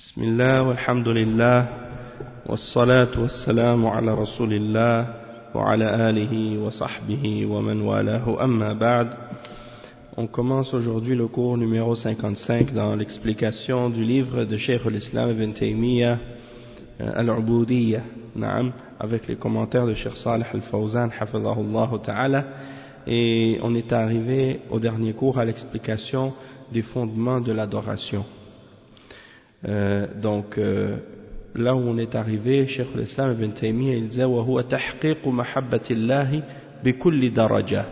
بسم الله والحمد لله والصلاة والسلام على رسول الله وعلى آله وصحبه ومن والاه أما بعد. On commence aujourd'hui le cours numéro 55 dans l'explication du livre de Cheikh al-Islam Ibn Taymiyyah al-Ubudiyya, avec les commentaires de Cheikh Salih al-Fawzan hafidhahullah ta'ala, et on est arrivé au dernier cours à l'explication des fondements de l'adoration. Là où on est arrivé, Cheikh al-Islam Ibn Taymiyyah il disait وهو تحقيق محبة الله بكل درجة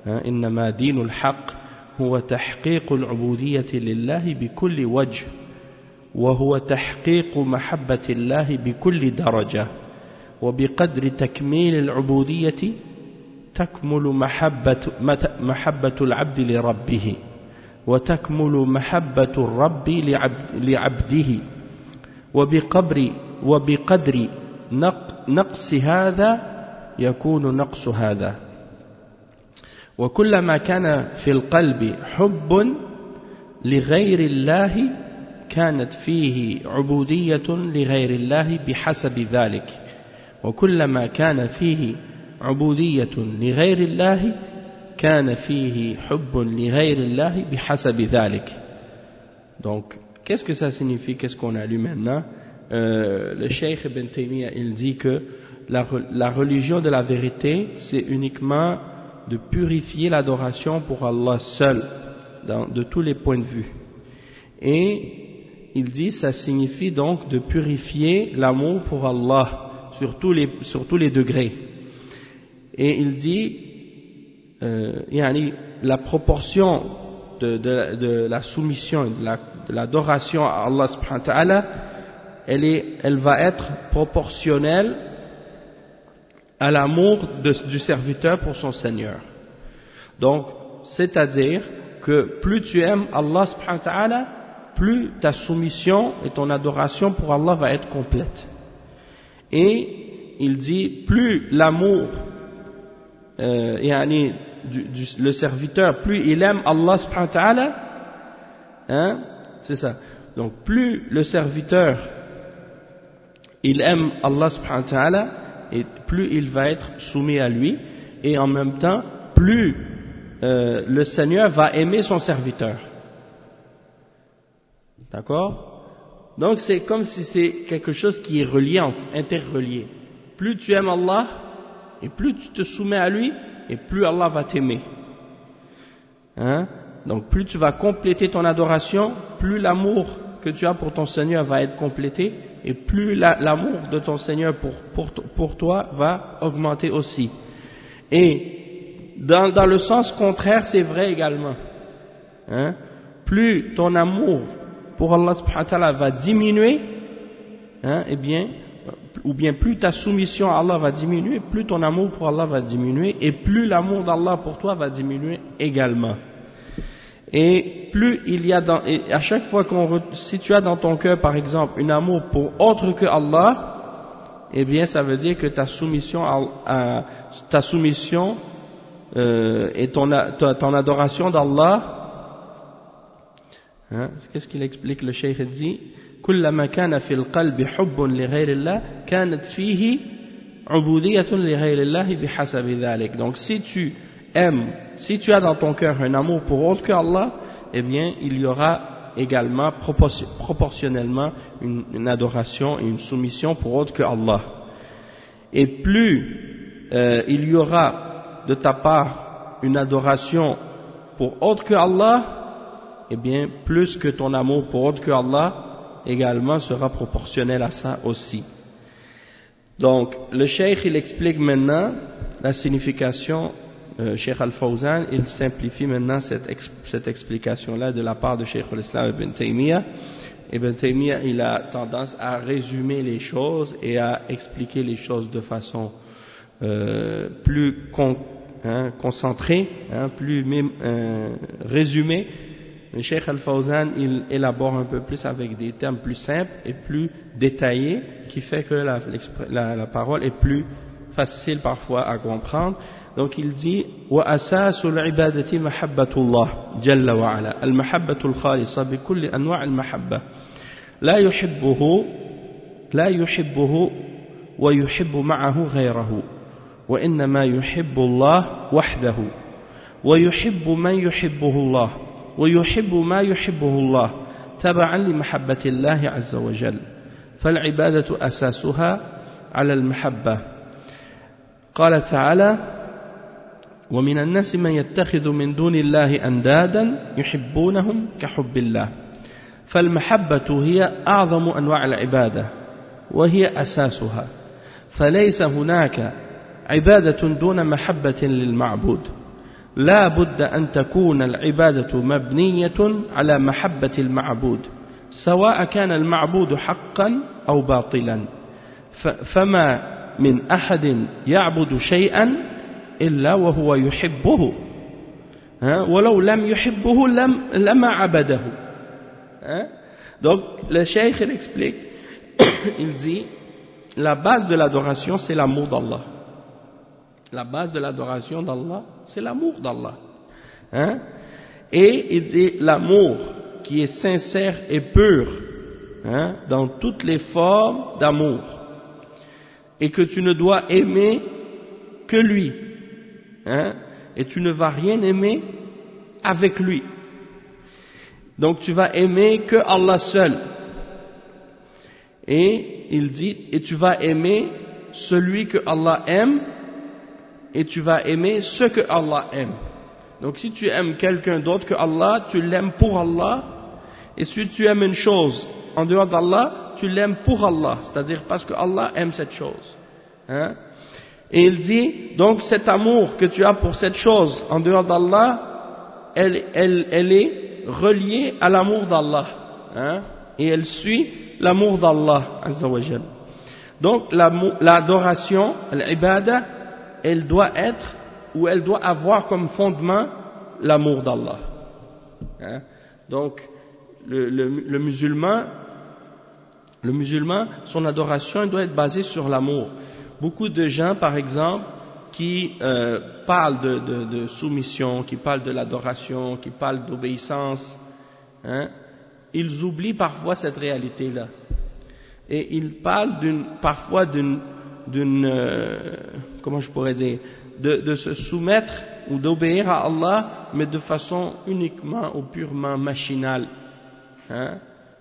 إنما دين الحق هو تحقيق العبودية لله بكل وجه وهو تحقيق محبة الله بكل درجة وبقدر تكميل العبودية تكمل محبة العبد لربه وتكمل محبة الرب لعبده وبقدر نقص هذا يكون نقص هذا وكلما كان في القلب حب لغير الله كانت فيه عبودية لغير الله بحسب ذلك وكلما كان فيه عبودية لغير الله كان فيه حب لغير الله بحسب ذلك. Donc, qu'est-ce que ça signifie? Qu'est-ce qu'on a lu maintenant? Le Cheikh Ibn Taymiyyah il dit que la religion de la vérité, c'est uniquement de purifier l'adoration pour Allah seul, de tous les points de vue. Et il dit ça signifie donc de purifier l'amour pour Allah sur tous les degrés. Et il dit la proportion de la soumission, de l'adoration à Allah subhanahu wa ta'ala, elle va être proportionnelle à l'amour du serviteur pour son Seigneur. Donc, c'est-à-dire que plus tu aimes Allah subhanahu wa ta'ala, plus ta soumission et ton adoration pour Allah va être complète. Et il dit, plus l'amour le serviteur, plus il aime Allah subhanahu wa ta'ala, c'est ça. Donc plus le serviteur il aime Allah subhanahu wa ta'ala, et plus il va être soumis à lui, et en même temps plus le Seigneur va aimer son serviteur. D'accord? Donc c'est comme si c'est quelque chose qui est relié, interrelié. Plus tu aimes Allah et plus tu te soumets à lui, et plus Allah va t'aimer. Donc plus tu vas compléter ton adoration, plus l'amour que tu as pour ton Seigneur va être complété, et plus l'amour de ton Seigneur pour toi va augmenter aussi. Et dans le sens contraire, c'est vrai également. Plus ton amour pour Allah subhanahu wa ta'ala va diminuer, ou bien plus ta soumission à Allah va diminuer, plus ton amour pour Allah va diminuer, et plus l'amour d'Allah pour toi va diminuer également. Et plus il y a et à chaque fois si tu as dans ton cœur par exemple un amour pour autre que Allah, eh bien ça veut dire que ta soumission et ton adoration d'Allah, qu'est-ce qu'il explique? Le cheikh dit كلما كان في القلب حب لغير الله كانت فيه عبودية لغير الله بحسب ذلك. Donc si tu as dans ton cœur un amour pour autre que Allah, eh bien il y aura également proportionnellement une adoration et une soumission pour autre que Allah. Et plus il y aura de ta part une adoration pour autre que Allah, eh bien plus que ton amour pour autre que Allah également sera proportionnel à ça aussi. Donc le cheikh il explique maintenant la signification. Cheikh al-Fawzan il simplifie maintenant cette explication là de la part de Cheikh al-Islam Ibn Taymiyyah. Ibn Taymiyyah il a tendance à résumer les choses et à expliquer les choses de façon plus concentrée, plus résumée. Le Cheikh al-Fawzan il élabore un peu plus avec des termes plus simples et plus détaillés, qui fait que la parole est plus facile parfois à comprendre. Donc il dit وأساس العبادة محبة الله جل وعلا المحبة الخالصة بكل أنواع المحبة لا يحبه ويحب معه غيره وإنما يحب الله وحده ويحب من يحبه الله ويحب ما يحبه الله تبعا لمحبة الله عز وجل فالعبادة أساسها على المحبة. قال تعالى ومن الناس من يتخذ من دون الله أندادا يحبونهم كحب الله فالمحبة هي أعظم أنواع العبادة وهي أساسها فليس هناك عبادة دون محبة للمعبود لا بد أن تكون العبادة مبنية على محبة المعبود سواء كان المعبود حقا أو باطلا فما من أحد يعبد شيئا إلا وهو يحبه ولو لم يحبه لما عبده. Donc le cheikh il explique il dit la base de l'adoration c'est l'amour d'Allah. La base de l'adoration d'Allah, c'est l'amour d'Allah. Et il dit l'amour qui est sincère et pur, dans toutes les formes d'amour. Et que tu ne dois aimer que lui. Et tu ne vas rien aimer avec lui. Donc tu vas aimer que Allah seul. Et il dit, et tu vas aimer celui que Allah aime, et tu vas aimer ce que Allah aime. Donc si tu aimes quelqu'un d'autre que Allah, tu l'aimes pour Allah, et si tu aimes une chose en dehors d'Allah, tu l'aimes pour Allah, c'est-à-dire parce que Allah aime cette chose. Et il dit, donc cet amour que tu as pour cette chose en dehors d'Allah, elle est reliée à l'amour d'Allah, et elle suit l'amour d'Allah Azza wa Jal. Donc l'adoration, l'ibada, elle doit être ou elle doit avoir comme fondement l'amour d'Allah. Donc le musulman, son adoration elle doit être basée sur l'amour. Beaucoup de gens, par exemple, qui parlent de soumission, qui parlent de l'adoration, qui parlent d'obéissance, ils oublient parfois cette réalité-là. Et ils parlent parfois d'une comment je pourrais dire, de se soumettre ou d'obéir à Allah, mais de façon uniquement ou purement machinale,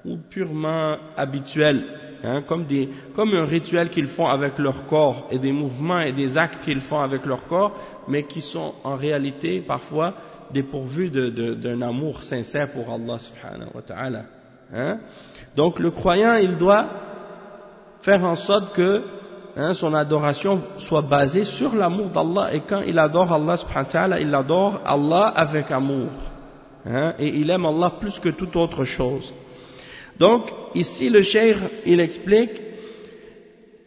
ou purement habituelle, comme un rituel qu'ils font avec leur corps et des mouvements et des actes qu'ils font avec leur corps, mais qui sont en réalité parfois dépourvus d'un amour sincère pour Allah subhanahu wa ta'ala. Donc le croyant, il doit faire en sorte que son adoration soit basée sur l'amour d'Allah, et quand il adore Allah subhanahu wa ta'ala, il adore Allah avec amour, et il aime Allah plus que toute autre chose. Donc ici le cheikh il explique,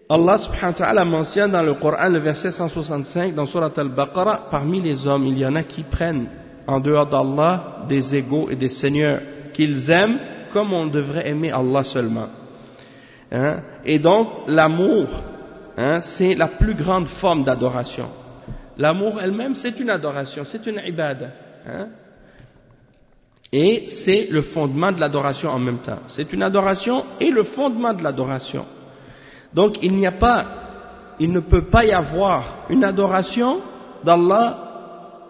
Allah subhanahu wa ta'ala mentionne dans le Coran le verset 165 dans Surat Al-Baqarah, parmi les hommes il y en a qui prennent en dehors d'Allah des égaux et des seigneurs qu'ils aiment comme on devrait aimer Allah seulement. Et donc l'amour, c'est la plus grande forme d'adoration. L'amour elle-même, c'est une adoration, c'est une ibada. Et c'est le fondement de l'adoration en même temps. C'est une adoration et le fondement de l'adoration. Donc il ne peut pas y avoir une adoration d'Allah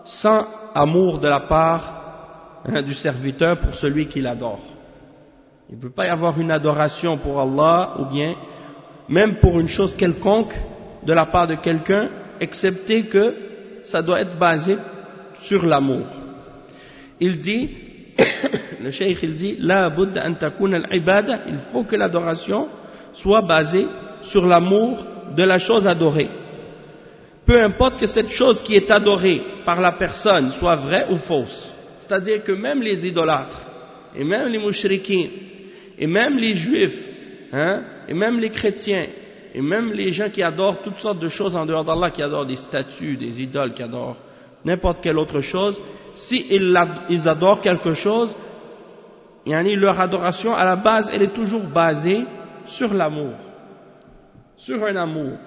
sans amour de la part du serviteur pour celui qui l'adore. Il ne peut pas y avoir une adoration pour Allah, ou bien même pour une chose quelconque de la part de quelqu'un, excepté que ça doit être basé sur l'amour. Il dit, le cheikh il dit, la budda an takuna al-ibada, il faut que l'adoration soit basée sur l'amour de la chose adorée. Peu importe que cette chose qui est adorée par la personne soit vraie ou fausse. C'est-à-dire que même les idolâtres, et même les mushrikins, et même les juifs, et même les chrétiens, et même les gens qui adorent toutes sortes de choses en dehors d'Allah, qui adorent des statues, des idoles, qui adorent n'importe quelle autre chose, si ils adorent quelque chose, leur adoration à la base, elle est toujours basée sur l'amour, sur un amour,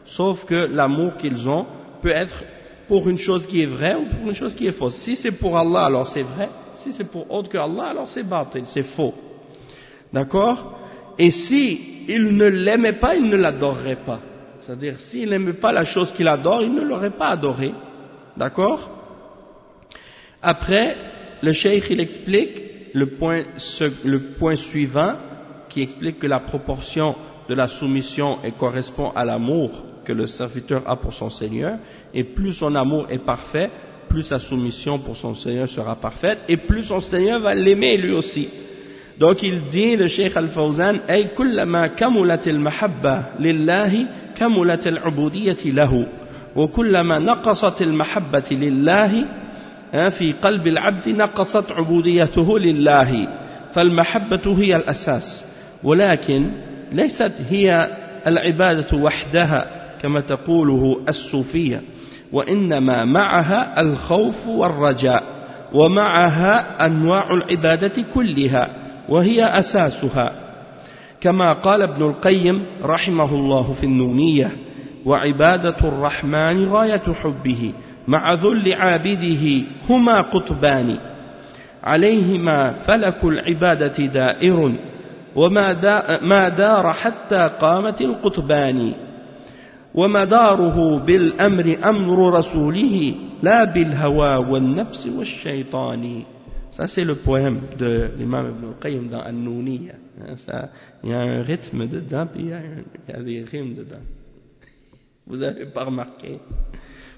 sauf que l'amour qu'ils ont peut être pour une chose qui est vraie ou pour une chose qui est fausse. Si c'est pour Allah, alors c'est vrai. Si c'est pour autre que Allah, alors c'est batil, c'est faux. D'accord? Et si il ne l'aimait pas, il ne l'adorerait pas. C'est-à-dire, s'il n'aimait pas la chose qu'il adore, il ne l'aurait pas adorée. D'accord? Après, le cheikh, il explique le point suivant, qui explique que la proportion de la soumission correspond à l'amour que le serviteur a pour son Seigneur, et plus son amour est parfait, plus sa soumission pour son Seigneur sera parfaite, et plus son Seigneur va l'aimer lui aussi. Donc il dit, le Cheikh Al-Fawzan, أي كلما كملت المحبة لله كملت العبودية له وكلما نقصت المحبة لله في قلب العبد نقصت عبوديته لله فالمحبة هي الأساس ولكن ليست هي العبادة وحدها كما تقوله الصوفية وإنما معها الخوف والرجاء ومعها أنواع العبادة كلها وهي أساسها كما قال ابن القيم رحمه الله في النونية وعبادة الرحمن غاية حبه مع ذل عابده هما قطبان عليهما فلك العبادة دائر وما دار حتى قامت القطبان ومداره بالأمر أمر رسوله لا بالهوى والنفس والشيطان. Ça c'est le poème de l'imam Ibn al-Qayyim dans An-Nouniyya. Il y a un rythme dedans, puis il y a des rimes dedans. Vous n'avez pas remarqué?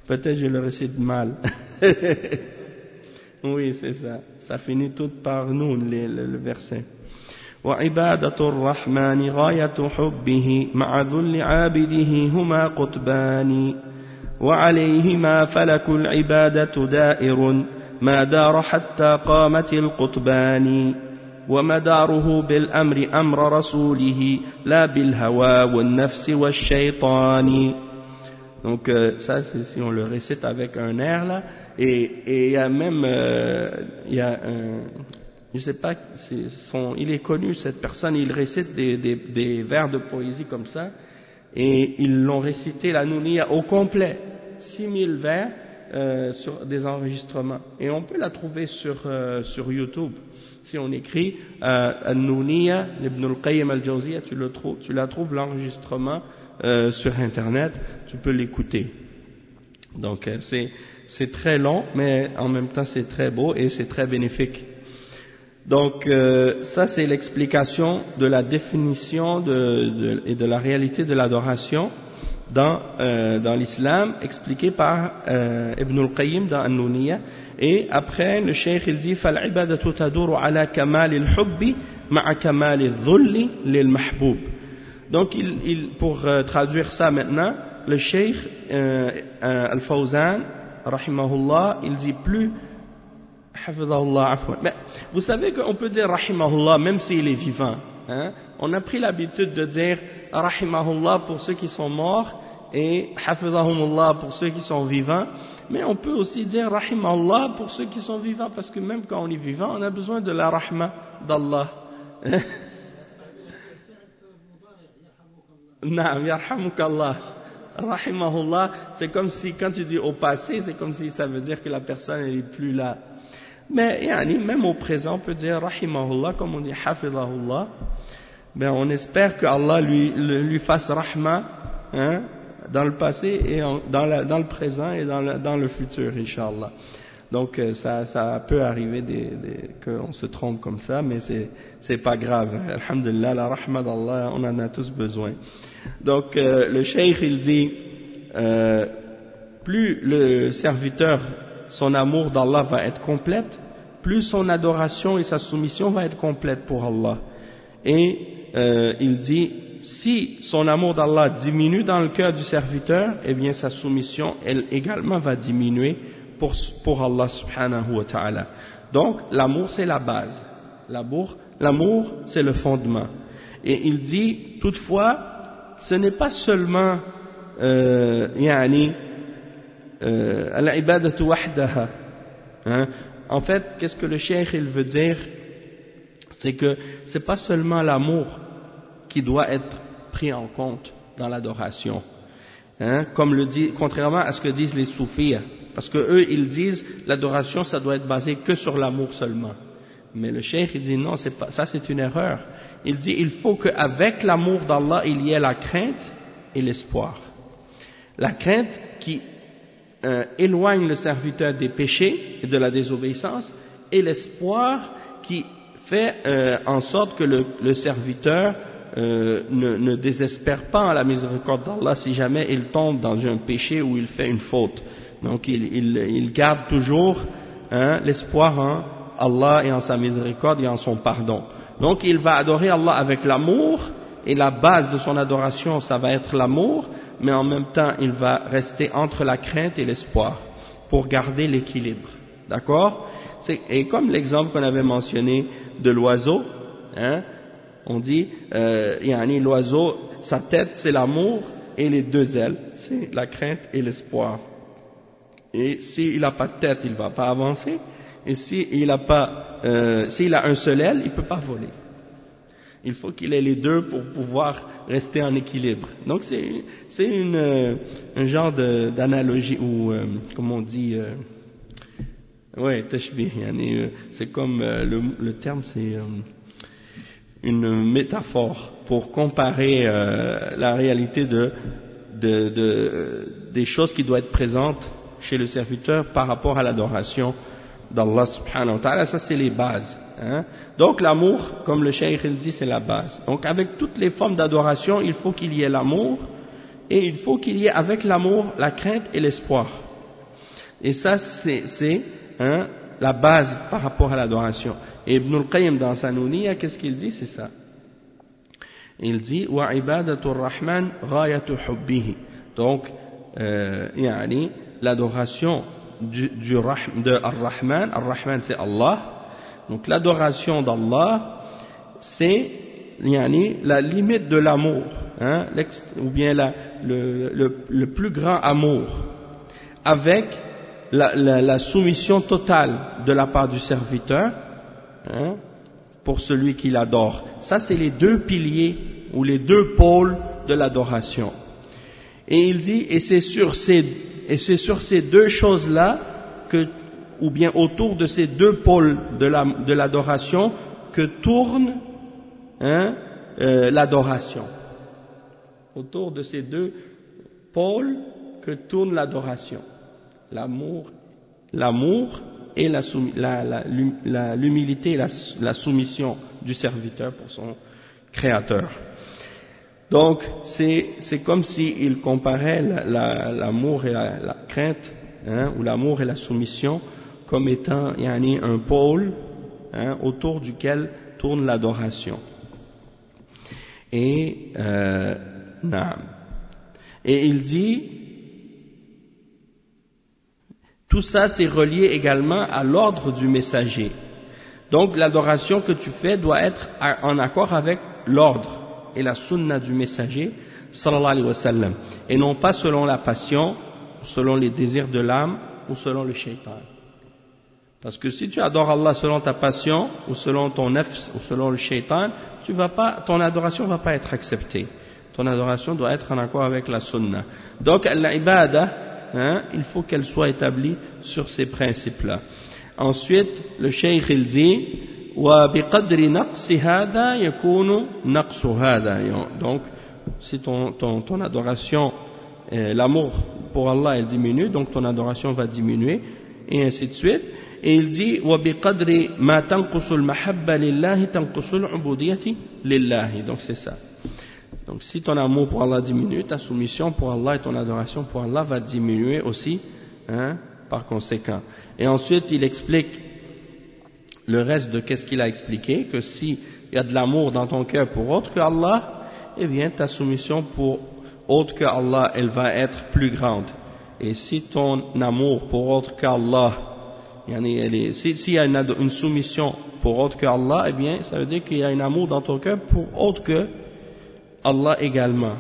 Peut-être je le récite mal. Oui, c'est ça. Ça finit tout par nous, le verset. وعبادة الرحمن غاية حبه مع ذل عابده هما قطبان وعليهما فلك العبادة دائر ما دار حتى قامت القطبان ومداره بالأمر أمر رسوله لا بالهوى والنفس والشيطان. Donc ça c'est si on le récite avec un air là, et il y a même il y a un, je sais pas, il est connu cette personne, il récite des vers de poésie comme ça, et ils l'ont récité la Nouniyya au complet, 6000 vers sur des enregistrements, et on peut la trouver sur YouTube. Si on écrit An-Nouniyya Ibn al-Qayyim al-Jawziyya, tu la trouves l'enregistrement sur internet, tu peux l'écouter. Donc c'est très long, mais en même temps c'est très beau et c'est très bénéfique. Donc ça c'est l'explication de la définition et de la réalité de l'adoration dans l'islam, expliqué par Ibn al-Qayyim dans An-Nouniyya. Et après le cheikh il dit فَالْعِبَادَةُ تَدُورُ عَلَى كَمَالِ الْحُبِّ مَعَ كَمَالِ الذُّلِّ لِلْمَحْبُوبِ. Donc pour traduire ça maintenant, le cheikh Al-Fawzan rahimahullah, il dit plus mais vous savez qu'on peut dire rahimahullah même s'il est vivant, hein? On a pris l'habitude de dire rahimahullah pour ceux qui sont morts et hafidhahumullah pour ceux qui sont vivants, mais on peut aussi dire rahimahullah pour ceux qui sont vivants, parce que même quand on est vivant on a besoin de la rahma d'Allah. Naam, yarhamukallah. Rahimahullah, c'est comme si quand tu dis au passé, c'est comme si ça veut dire que la personne elle est plus là. Mais même au présent, on peut dire rahimahullah, comme on dit hafidhahullah. Ben on espère que Allah lui fasse rahma, hein, dans le passé et dans le présent et dans le futur, Inch'Allah. Donc ça peut arriver qu'on se trompe comme ça, mais c'est pas grave. Alhamdulillah, la rahma d'Allah, on en a tous besoin. Donc le cheikh il dit plus le serviteur, son amour d'Allah va être complète, plus son adoration et sa soumission va être complète pour Allah. Et il dit, si son amour d'Allah diminue dans le cœur du serviteur, eh bien sa soumission, elle également va diminuer pour Allah subhanahu wa ta'ala. Donc l'amour c'est la base, l'amour c'est le fondement. Et il dit, toutefois, ce n'est pas seulement al-ibadatu wahdaha. En fait, qu'est-ce que le cheikh il veut dire? C'est que c'est pas seulement l'amour qui doit être pris en compte dans l'adoration, contrairement à ce que disent les soufis, parce que eux ils disent l'adoration ça doit être basé que sur l'amour seulement. Mais le cheikh il dit non, c'est pas, ça c'est une erreur. Il dit il faut qu'avec l'amour d'Allah il y ait la crainte et l'espoir. La crainte qui éloigne le serviteur des péchés et de la désobéissance, et l'espoir qui fait en sorte que le serviteur ne désespère pas à la miséricorde d'Allah si jamais il tombe dans un péché ou il fait une faute. Donc il garde toujours l'espoir en Allah et en sa miséricorde et en son pardon. Donc il va adorer Allah avec l'amour, et la base de son adoration ça va être l'amour, mais en même temps il va rester entre la crainte et l'espoir pour garder l'équilibre. D'accord? Et comme l'exemple qu'on avait mentionné de l'oiseau, on dit l'oiseau, sa tête c'est l'amour et les deux ailes c'est la crainte et l'espoir. Et s'il n'a pas de tête il ne va pas avancer, et s'il a un seul aile il ne peut pas voler. Il faut qu'il ait les deux pour pouvoir rester en équilibre. Donc c'est un genre d'analogie, ou comme on dit, tashbih, c'est comme le terme c'est une métaphore pour comparer la réalité des choses qui doivent être présentes chez le serviteur par rapport à l'adoration d'Allah subhanahu wa ta'ala. Ça c'est les bases. Donc l'amour, comme le cheikh il dit, c'est la base. Donc avec toutes les formes d'adoration, il faut qu'il y ait l'amour, et il faut qu'il y ait avec l'amour la crainte et l'espoir. Et ça c'est la base par rapport à l'adoration. Et Ibn al-Qayyim dans sa Nouniyya, qu'est-ce qu'il dit? C'est ça. Il dit wa ibadatur rahman ghayatu hubbihi. Donc l'adoration de Ar-Rahman. Ar-Rahman c'est Allah. Donc l'adoration d'Allah c'est la limite de l'amour, ou bien le plus grand amour, avec la soumission totale de la part du serviteur pour celui qui l'adore. Ça c'est les deux piliers ou les deux pôles de l'adoration. Et il dit, et c'est sur ces deux choses-là ou bien autour de ces deux pôles de l'adoration que tourne l'adoration. Autour de ces deux pôles que tourne l'adoration. L'amour et l'humilité et la soumission du serviteur pour son créateur. Donc c'est comme s'il comparait l'amour et la crainte, ou l'amour et la soumission, comme étant un pôle autour duquel tourne l'adoration. Et il dit, tout ça c'est relié également à l'ordre du messager. Donc l'adoration que tu fais doit être en accord avec l'ordre et la sunna du messager sallallahu alayhi wa sallam, et non pas selon la passion, selon les désirs de l'âme ou selon le shaitan. Parce que si tu adores Allah selon ta passion ou selon ton nafs ou selon le shaitan, ton adoration ne va pas être acceptée. Ton adoration doit être en accord avec la sunna. Donc l'ibada, il faut qu'elle soit établie sur ces principes-là. Ensuite, le cheikh il dit وَبِقَدْرِ نَقْصِ هَذَا يَكُونُ نَقْصُ هَذَا. Donc, si ton adoration, l'amour pour Allah elle diminue, donc ton adoration va diminuer, et ainsi de suite. Et il dit وَبِقَدْرِ مَا تَنْقُصُ الْمَحَبَّ لِلَّهِ تَنْقُصُ الْعُبُودِيَّةِ لِلَّهِ. Donc c'est ça. Donc si ton amour pour Allah diminue, ta soumission pour Allah et ton adoration pour Allah va diminuer aussi, par conséquent. Et ensuite il explique le reste de qu'est-ce qu'il a expliqué, que si il y a de l'amour dans ton cœur pour autre que Allah, eh bien ta soumission pour autre que Allah, elle va être plus grande. Et si ton amour pour autre qu'Allah, s'il y a une soumission pour autre que Allah, eh bien ça veut dire qu'il y a un amour dans ton cœur pour autre que Allah également.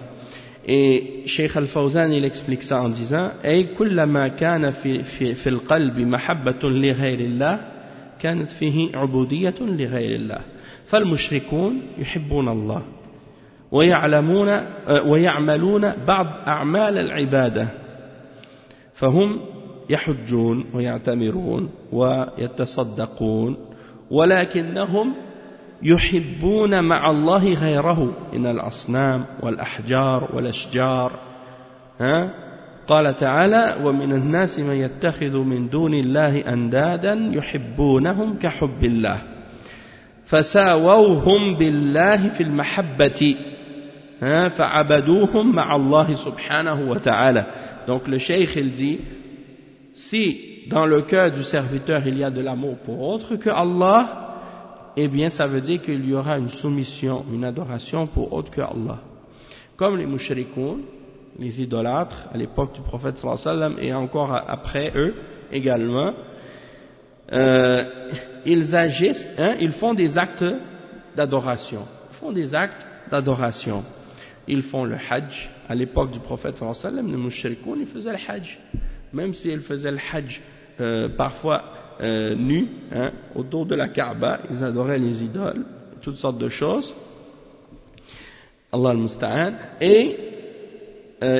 Et Cheikh Al-Fawzan il explique ça en disant أي كلما كان في القلب محبة لغير الله كانت فيه عبودية لغير الله فالمشركون يحبون الله ويعملون بعض أعمال العبادة فهم يحجون ويعتمرون ويتصدقون ولكنهم يحبون مع الله غيره من الأصنام والأحجار والأشجار. قال تعالى ومن الناس من يتخذ من دون الله أندادا يحبونهم كحب الله فساووهم بالله في المحبة فعبدوهم مع الله سبحانه وتعالى. Donc le cheikh il dit, si dans le cœur du serviteur il y a de l'amour pour autre que Allah, eh bien ça veut dire qu'il y aura une soumission, une adoration pour autre que Allah. Comme les mushrikoun, les idolâtres, à l'époque du prophète sallallahu alayhi wa sallam et encore après eux également, ils agissent, ils font des actes d'adoration. Ils font le hajj. À l'époque du prophète sallallahu alayhi wa sallam, les mushrikoun, ils faisaient le hajj. Même s'ils faisaient le hajj parfois nus, autour de la Kaaba, ils adoraient les idoles, toutes sortes de choses. Allah al-Musta'an. Et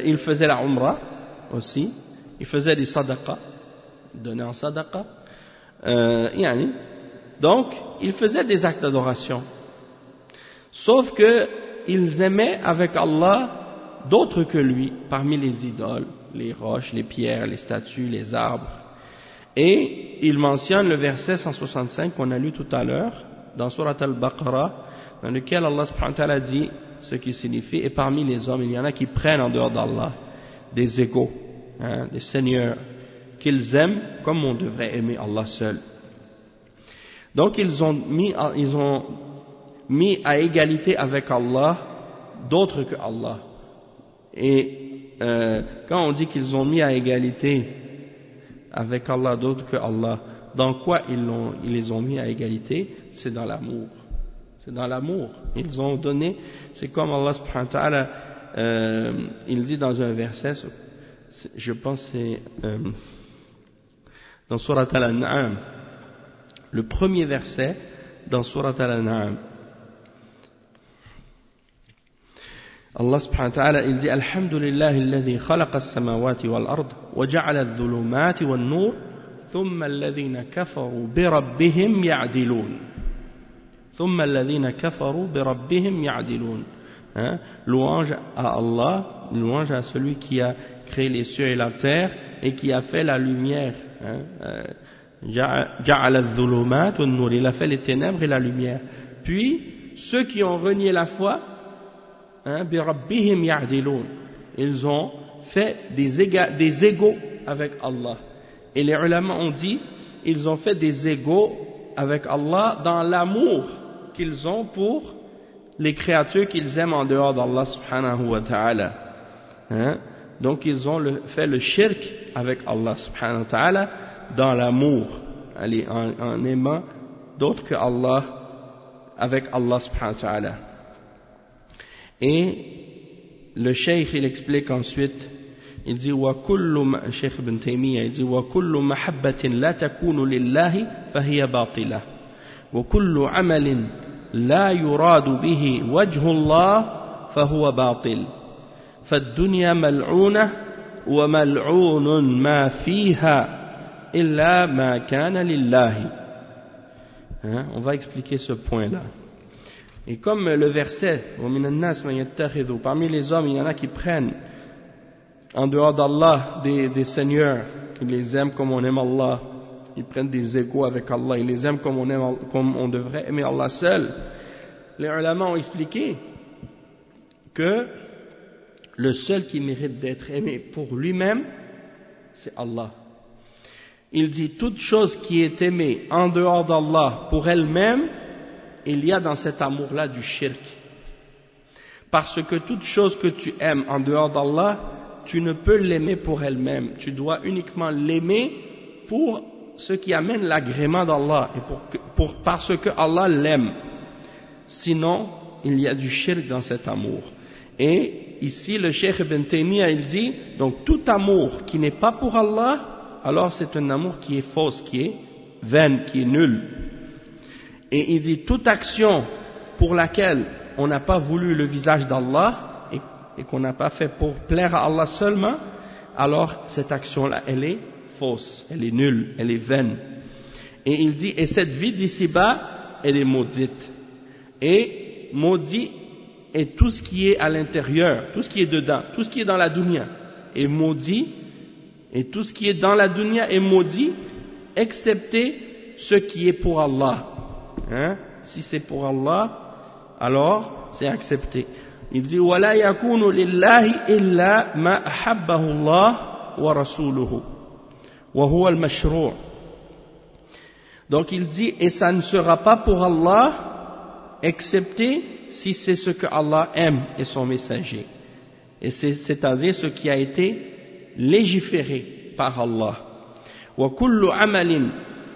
ils faisaient la umrah aussi, ils faisaient des sadaqas, ils donnaient en sadaqa. Donc, ils faisaient des actes d'adoration. Sauf que ils aimaient avec Allah d'autres que lui, parmi les idoles, les roches, les pierres, les statues, les arbres. Et il mentionne le verset 165 qu'on a lu tout à l'heure, dans Surat al-Baqarah, dans lequel Allah subhanahu wa ta'ala dit ce qui signifie, et parmi les hommes, il y en a qui prennent en dehors d'Allah des égaux, des seigneurs, qu'ils aiment comme on devrait aimer Allah seul. Donc ils ont mis à égalité avec Allah d'autres que Allah. Et quand on dit qu'ils ont mis à égalité avec Allah d'autres que Allah, dans quoi ils les ont mis à égalité? C'est dans l'amour. C'est dans l'amour. Ils ont donné, c'est comme Allah subhanahu wa ta'ala, il dit dans un verset, je pense c'est dans Surat Al-An'am, le premier verset dans Surat Al-An'am. Allah subhanahu wa ta'ala, il dit Alhamdulillahi alladhi khalaqa as-samawati wal ard wa ja'ala adh-dhulumati wan nur thumma alladhina kafaru bi rabbihim ya'dilun. Thumma alladhina kafaru bi rabbihim ya'dilun. Louange à Allah, louange à celui qui a créé les cieux et la terre et qui a fait la lumière. Ja'ala adh-dhulumat wan nur, il a fait les ténèbres et la lumière. Puis ceux qui ont renié la foi, bi rabbihim ya'dilun, ils ont fait des égaux avec Allah. Et les ulama ont dit, ils ont fait des égaux avec Allah dans l'amour qu'ils ont pour les créatures qu'ils aiment en dehors d'Allah subhanahu wa ta'ala. Donc ils ont fait le shirk avec Allah subhanahu wa ta'ala dans l'amour, en aimant d'autres que Allah, avec Allah subhanahu wa ta'ala. Et le cheikh il explique ensuite, il dit Cheikh Ibn Taymiyyah, il dit وَكُلُّ مَحَبَّةٍ لَا تَكُونُ لِلَّهِ فَهِيَ بَاطِلَةٌ وَكُلُّ عَمَلٍ لَا يُرَادُ بِهِ وَجْهُ اللَّهِ فَهُوَ بَاطِلٌ فَالدُّنْيَا مَلْعُونَةٌ وَمَلْعُونٌ مَا فِيهَا إِلَّا مَا كَانَ لِلَّهِ. On va expliquer ce point-là. Et comme le verset, parmi les hommes, il y en a qui prennent en dehors d'Allah des seigneurs, ils les aiment comme on aime Allah, ils prennent des égaux avec Allah, ils les aiment comme on devrait aimer Allah seul. Les ulama ont expliqué que le seul qui mérite d'être aimé pour lui-même, c'est Allah. Il dit toute chose qui est aimée en dehors d'Allah pour elle-même, il y a dans cet amour-là du shirk. Parce que toute chose que tu aimes en dehors d'Allah, tu ne peux l'aimer pour elle-même. Tu dois uniquement l'aimer pour ce qui amène l'agrément d'Allah et parce que Allah l'aime. Sinon, il y a du shirk dans cet amour. Et ici, le Cheikh Ibn Taymiyyah, il dit, donc tout amour qui n'est pas pour Allah, alors c'est un amour qui est fausse, qui est vaine, qui est nul. Et il dit toute action pour laquelle on n'a pas voulu le visage d'Allah et qu'on n'a pas fait pour plaire à Allah seulement, alors cette action-là, elle est fausse, elle est nulle, elle est vaine. Et il dit, et cette vie d'ici-bas, elle est maudite. Et maudit est tout ce qui est à l'intérieur, tout ce qui est dedans, tout ce qui est dans la dunya est maudit, et tout ce qui est dans la dunya est maudit, excepté ce qui est pour Allah. Si c'est pour Allah, alors c'est accepté. Il dit وَلَا يَكُونُ لِلَّهِ إِلَّا مَا أَحَبَّهُ اللَّهُ وَرَسُولُهُ وَهُوَ الْمَشْرُوعُ. Donc il dit, et ça ne sera pas pour Allah, excepté si c'est ce que Allah aime et son messager. Et c'est-à-dire ce qui a été légiféré par Allah. وَكُلُّ عَمَلٍ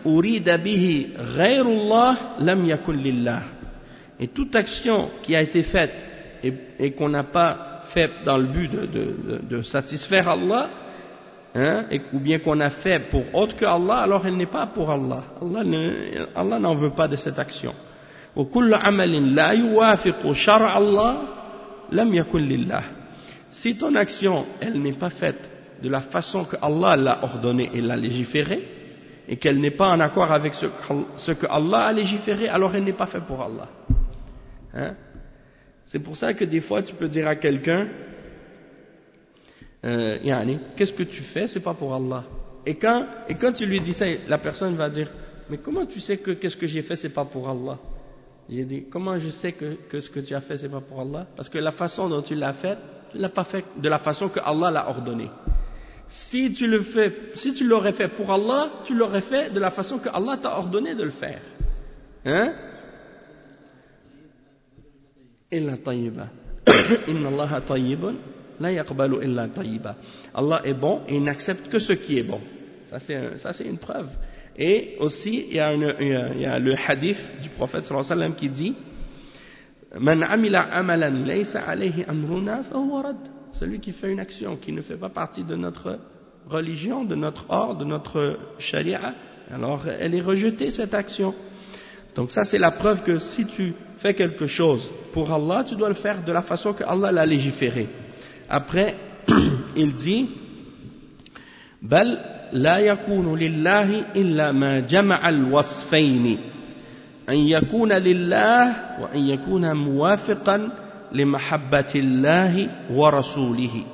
أُرِيدَ بِهِ غَيْرُ اللَّهِ لَمْ يَكُنْ لِلَّهِ. Et toute action qui a été faite et qu'on n'a pas fait dans le but de satisfaire Allah, ou bien qu'on a fait pour autre que Allah, alors elle n'est pas pour Allah. Allah n'en veut pas de cette action. وَكُلُّ عَمَلٍ لَا يُوَافِقُ شَرْعَ اللَّهِ لَمْ يَكُنْ لِلَّهِ. Si ton action, elle n'est pas faite de la façon que Allah l'a ordonné et l'a légiféré, et qu'elle n'est pas en accord avec ce que Allah a légiféré, alors elle n'est pas faite pour Allah. C'est pour ça que des fois tu peux dire à quelqu'un, qu'est-ce que tu fais, c'est pas pour Allah. Et quand tu lui dis ça, la personne va dire, mais comment tu sais que qu'est-ce que j'ai fait, c'est pas pour Allah? J'ai dit, comment je sais que ce que tu as fait, c'est pas pour Allah? Parce que la façon dont tu l'as fait, tu l'as pas fait de la façon que Allah l'a ordonné. Si tu l'aurais fait pour Allah, tu l'aurais fait de la façon que Allah t'a ordonné de le faire. Illa tayyiba. Inna Allaha tayyibun la yaqbalu illa tayyiba. Allah est bon et il n'accepte que ce qui est bon. Ça c'est une preuve. Et aussi il y a le hadith du prophète sallallahu alayhi wa sallam qui dit Man amila amalan laysa alayhi amruna fa huwa rad. Celui qui fait une action qui ne fait pas partie de notre religion, de notre ordre, de notre sharia, alors elle est rejetée cette action. Donc ça c'est la preuve que si tu fais quelque chose pour Allah, tu dois le faire de la façon que Allah l'a légiféré. Après, il dit بل لا يكون لله إلا ما جمع الوصفين أن يكون لله وأن يكون موافقا لمحبة الله ورسوله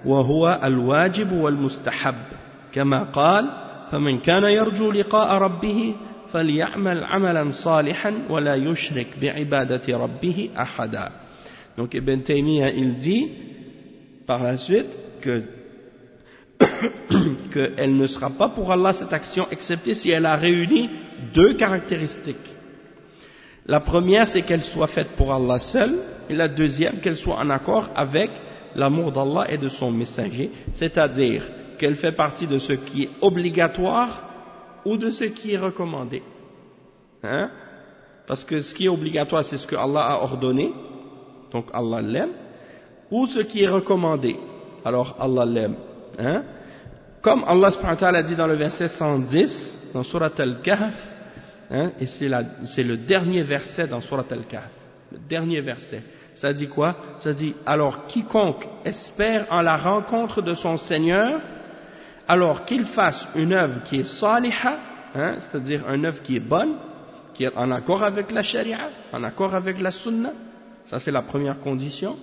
وهو الواجب والمستحب كما قال فمن كان يرجو لقاء ربه فليعمل عملا صالحا ولا يشرك بعبادة ربه أحدا. Donc Ibn Taymiyyah il dit par la suite qu'elle ne sera pas pour Allah cette action excepté si elle a réuni deux caractéristiques. La première c'est qu'elle soit faite pour Allah seul, et la deuxième qu'elle soit en accord avec l'amour d'Allah et de son messager, c'est-à-dire qu'elle fait partie de ce qui est obligatoire ou de ce qui est recommandé. Parce que ce qui est obligatoire c'est ce que Allah a ordonné, donc Allah l'aime, ou ce qui est recommandé, alors Allah l'aime. Comme Allah subhanahu wa ta'ala dit dans le verset 110 dans Surat Al-Kahf, et c'est le dernier verset dans Surat Al-Kahf, le dernier verset, ça dit quoi? Ça dit, alors quiconque espère en la rencontre de son Seigneur, alors qu'il fasse une œuvre qui est saliha, c'est-à-dire une œuvre qui est bonne, qui est en accord avec la sharia, en accord avec la sunna, ça c'est la première condition.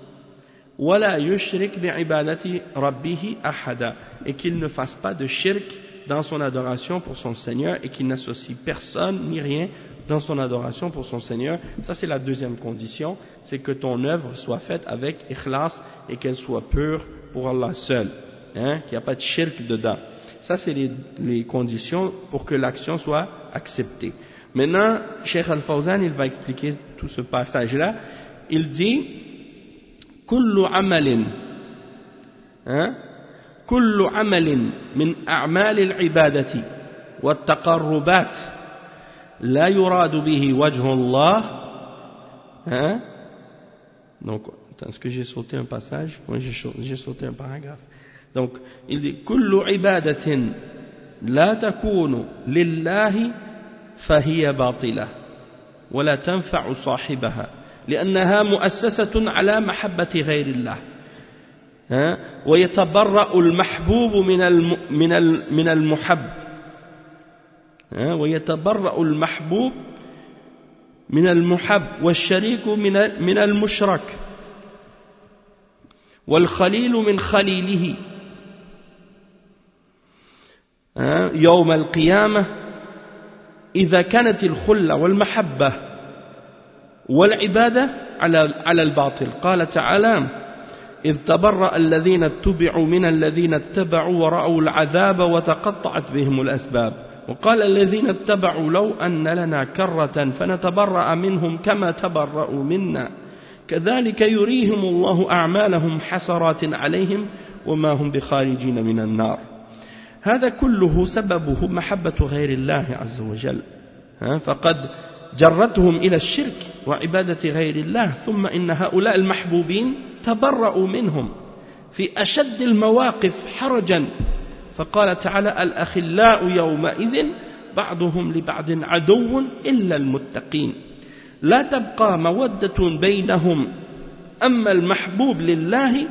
وَلَا يُشْرِكْ بِعِبَادَةِ رَبِّهِ أَحَدًا, et qu'il ne fasse pas de shirk dans son adoration pour son Seigneur et qu'il n'associe personne ni rien dans son adoration pour son Seigneur. Ça c'est la deuxième condition, c'est que ton œuvre soit faite avec ikhlas et qu'elle soit pure pour Allah seul, qu'il n'y a pas de shirk dedans. Ça c'est les conditions pour que l'action soit acceptée. Maintenant, Cheikh Al-Fawzan il va expliquer tout ce passage là. Il dit كل عمل من أعمال العبادة والتقربات لا يراد به وجه الله. Donc, est-ce que j'ai sauté un passage? Oui, j'ai sauté un paragraphe. Donc, il dit كل عبادة لا تكون لله فهي باطلة ولا تنفع صاحبها لأنها مؤسسة على محبة غير الله. ويتبرأ المحبوب من المحب ويتبرأ المحبوب من المحب والشريك من المشرك والخليل من خليله يوم القيامة إذا كانت الخلة والمحبة والعبادة على الباطل. قال تعالى: إذ تبرأ الذين اتبعوا من الذين اتبعوا ورأوا العذاب وتقطعت بهم الأسباب. وقال الذين اتبعوا لو أن لنا كرة فنتبرأ منهم كما تبرأوا منا كذلك يريهم الله أعمالهم حسرات عليهم وما هم بخارجين من النار. هذا كله سببه محبة غير الله عز وجل، فقد جرتهم إلى الشرك وعبادة غير الله. ثم إن هؤلاء المحبوبين تبرأوا منهم في أشد المواقف حرجا، فقال تعالى: الأخلاء يومئذ بعضهم لبعض عدو إلا المتقين لا تبقى مودة بينهم أما المحبوب لله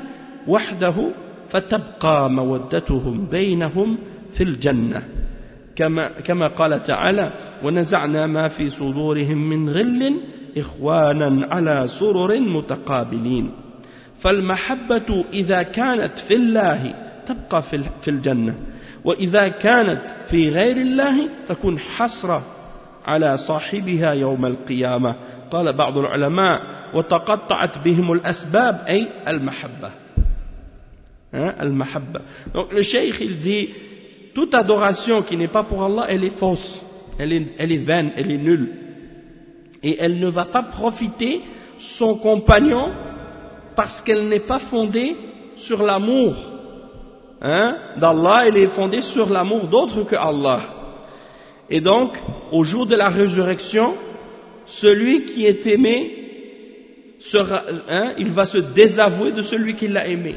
وحده فتبقى مودتهم بينهم في الجنة كما قال تعالى: ونزعنا ما في صدورهم من غل إخوانا على سرر متقابلين. فالمحبة إذا كانت في الله تبقى في الجنة، وإذا كانت في غير الله تكون حسرة على صاحبها يوم القيامة. قال بعض العلماء: وتقطعت بهم الأسباب، أي المحبة. المحبة. Donc le cheikh il dit: toute adoration qui n'est pas pour Allah, elle est fausse, elle est vaine, elle est nulle, et elle ne va pas profiter son compagnon parce qu'elle n'est pas fondée sur l'amour d'Allah, elle est fondée sur l'amour d'autre que Allah. Et donc, au jour de la résurrection, celui qui est aimé sera, il va se désavouer de celui qui l'a aimé.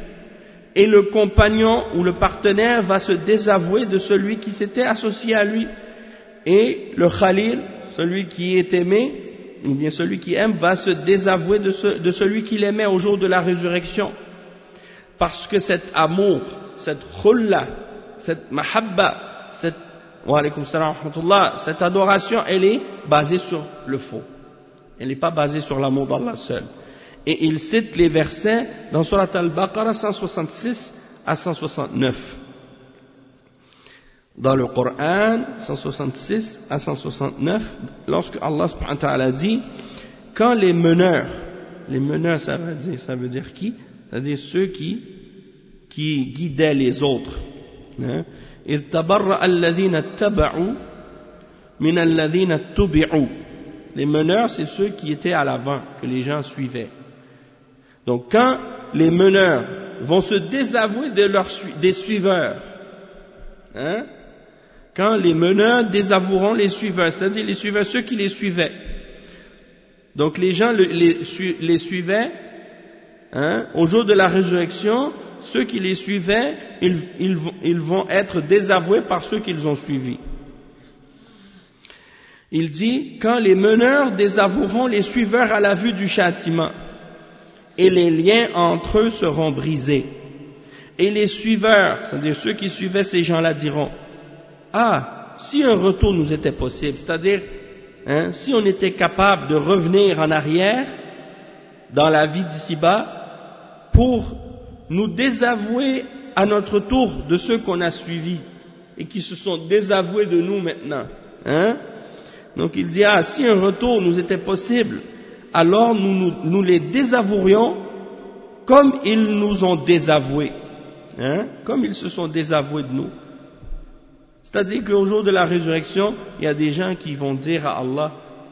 Et le compagnon ou le partenaire va se désavouer de celui qui s'était associé à lui. Et le khalil, celui qui est aimé, ou bien celui qui aime, va se désavouer de celui qu'il aimait au jour de la résurrection. Parce que cet amour, cette khulla, cette mahabba, cette adoration, elle est basée sur le faux. Elle n'est pas basée sur l'amour d'Allah seul. Et il cite les versets dans Surat Al-Baqarah 166 à 169. Dans le Coran 166 à 169, lorsque Allah subhanahu wa ta'ala dit: quand les meneurs ça veut dire qui? C'est-à-dire ceux qui guidaient les autres. إذ تبرأ الذين اتبعوا من الذين اتبعوا. Les meneurs, c'est ceux qui étaient à l'avant, que les gens suivaient. Donc quand les meneurs vont se désavouer des suiveurs, quand les meneurs désavoueront les suiveurs, c'est-à-dire les suiveurs, ceux qui les suivaient. Donc les gens les suivaient, au jour de la résurrection, ceux qui les suivaient, ils vont être désavoués par ceux qu'ils ont suivis. Il dit: quand les meneurs désavoueront les suiveurs à la vue du châtiment, et les liens entre eux seront brisés. Et les suiveurs, c'est-à-dire ceux qui suivaient ces gens-là, diront: ah, si un retour nous était possible, c'est-à-dire si on était capable de revenir en arrière dans la vie d'ici-bas pour nous désavouer à notre tour de ceux qu'on a suivis et qui se sont désavoués de nous maintenant. Donc il dit: ah, si un retour nous était possible, alors nous les désavouerions comme ils nous ont désavoués, comme ils se sont désavoués de nous. C'est-à-dire qu'au jour de la résurrection, il y a des gens qui vont dire à Allah: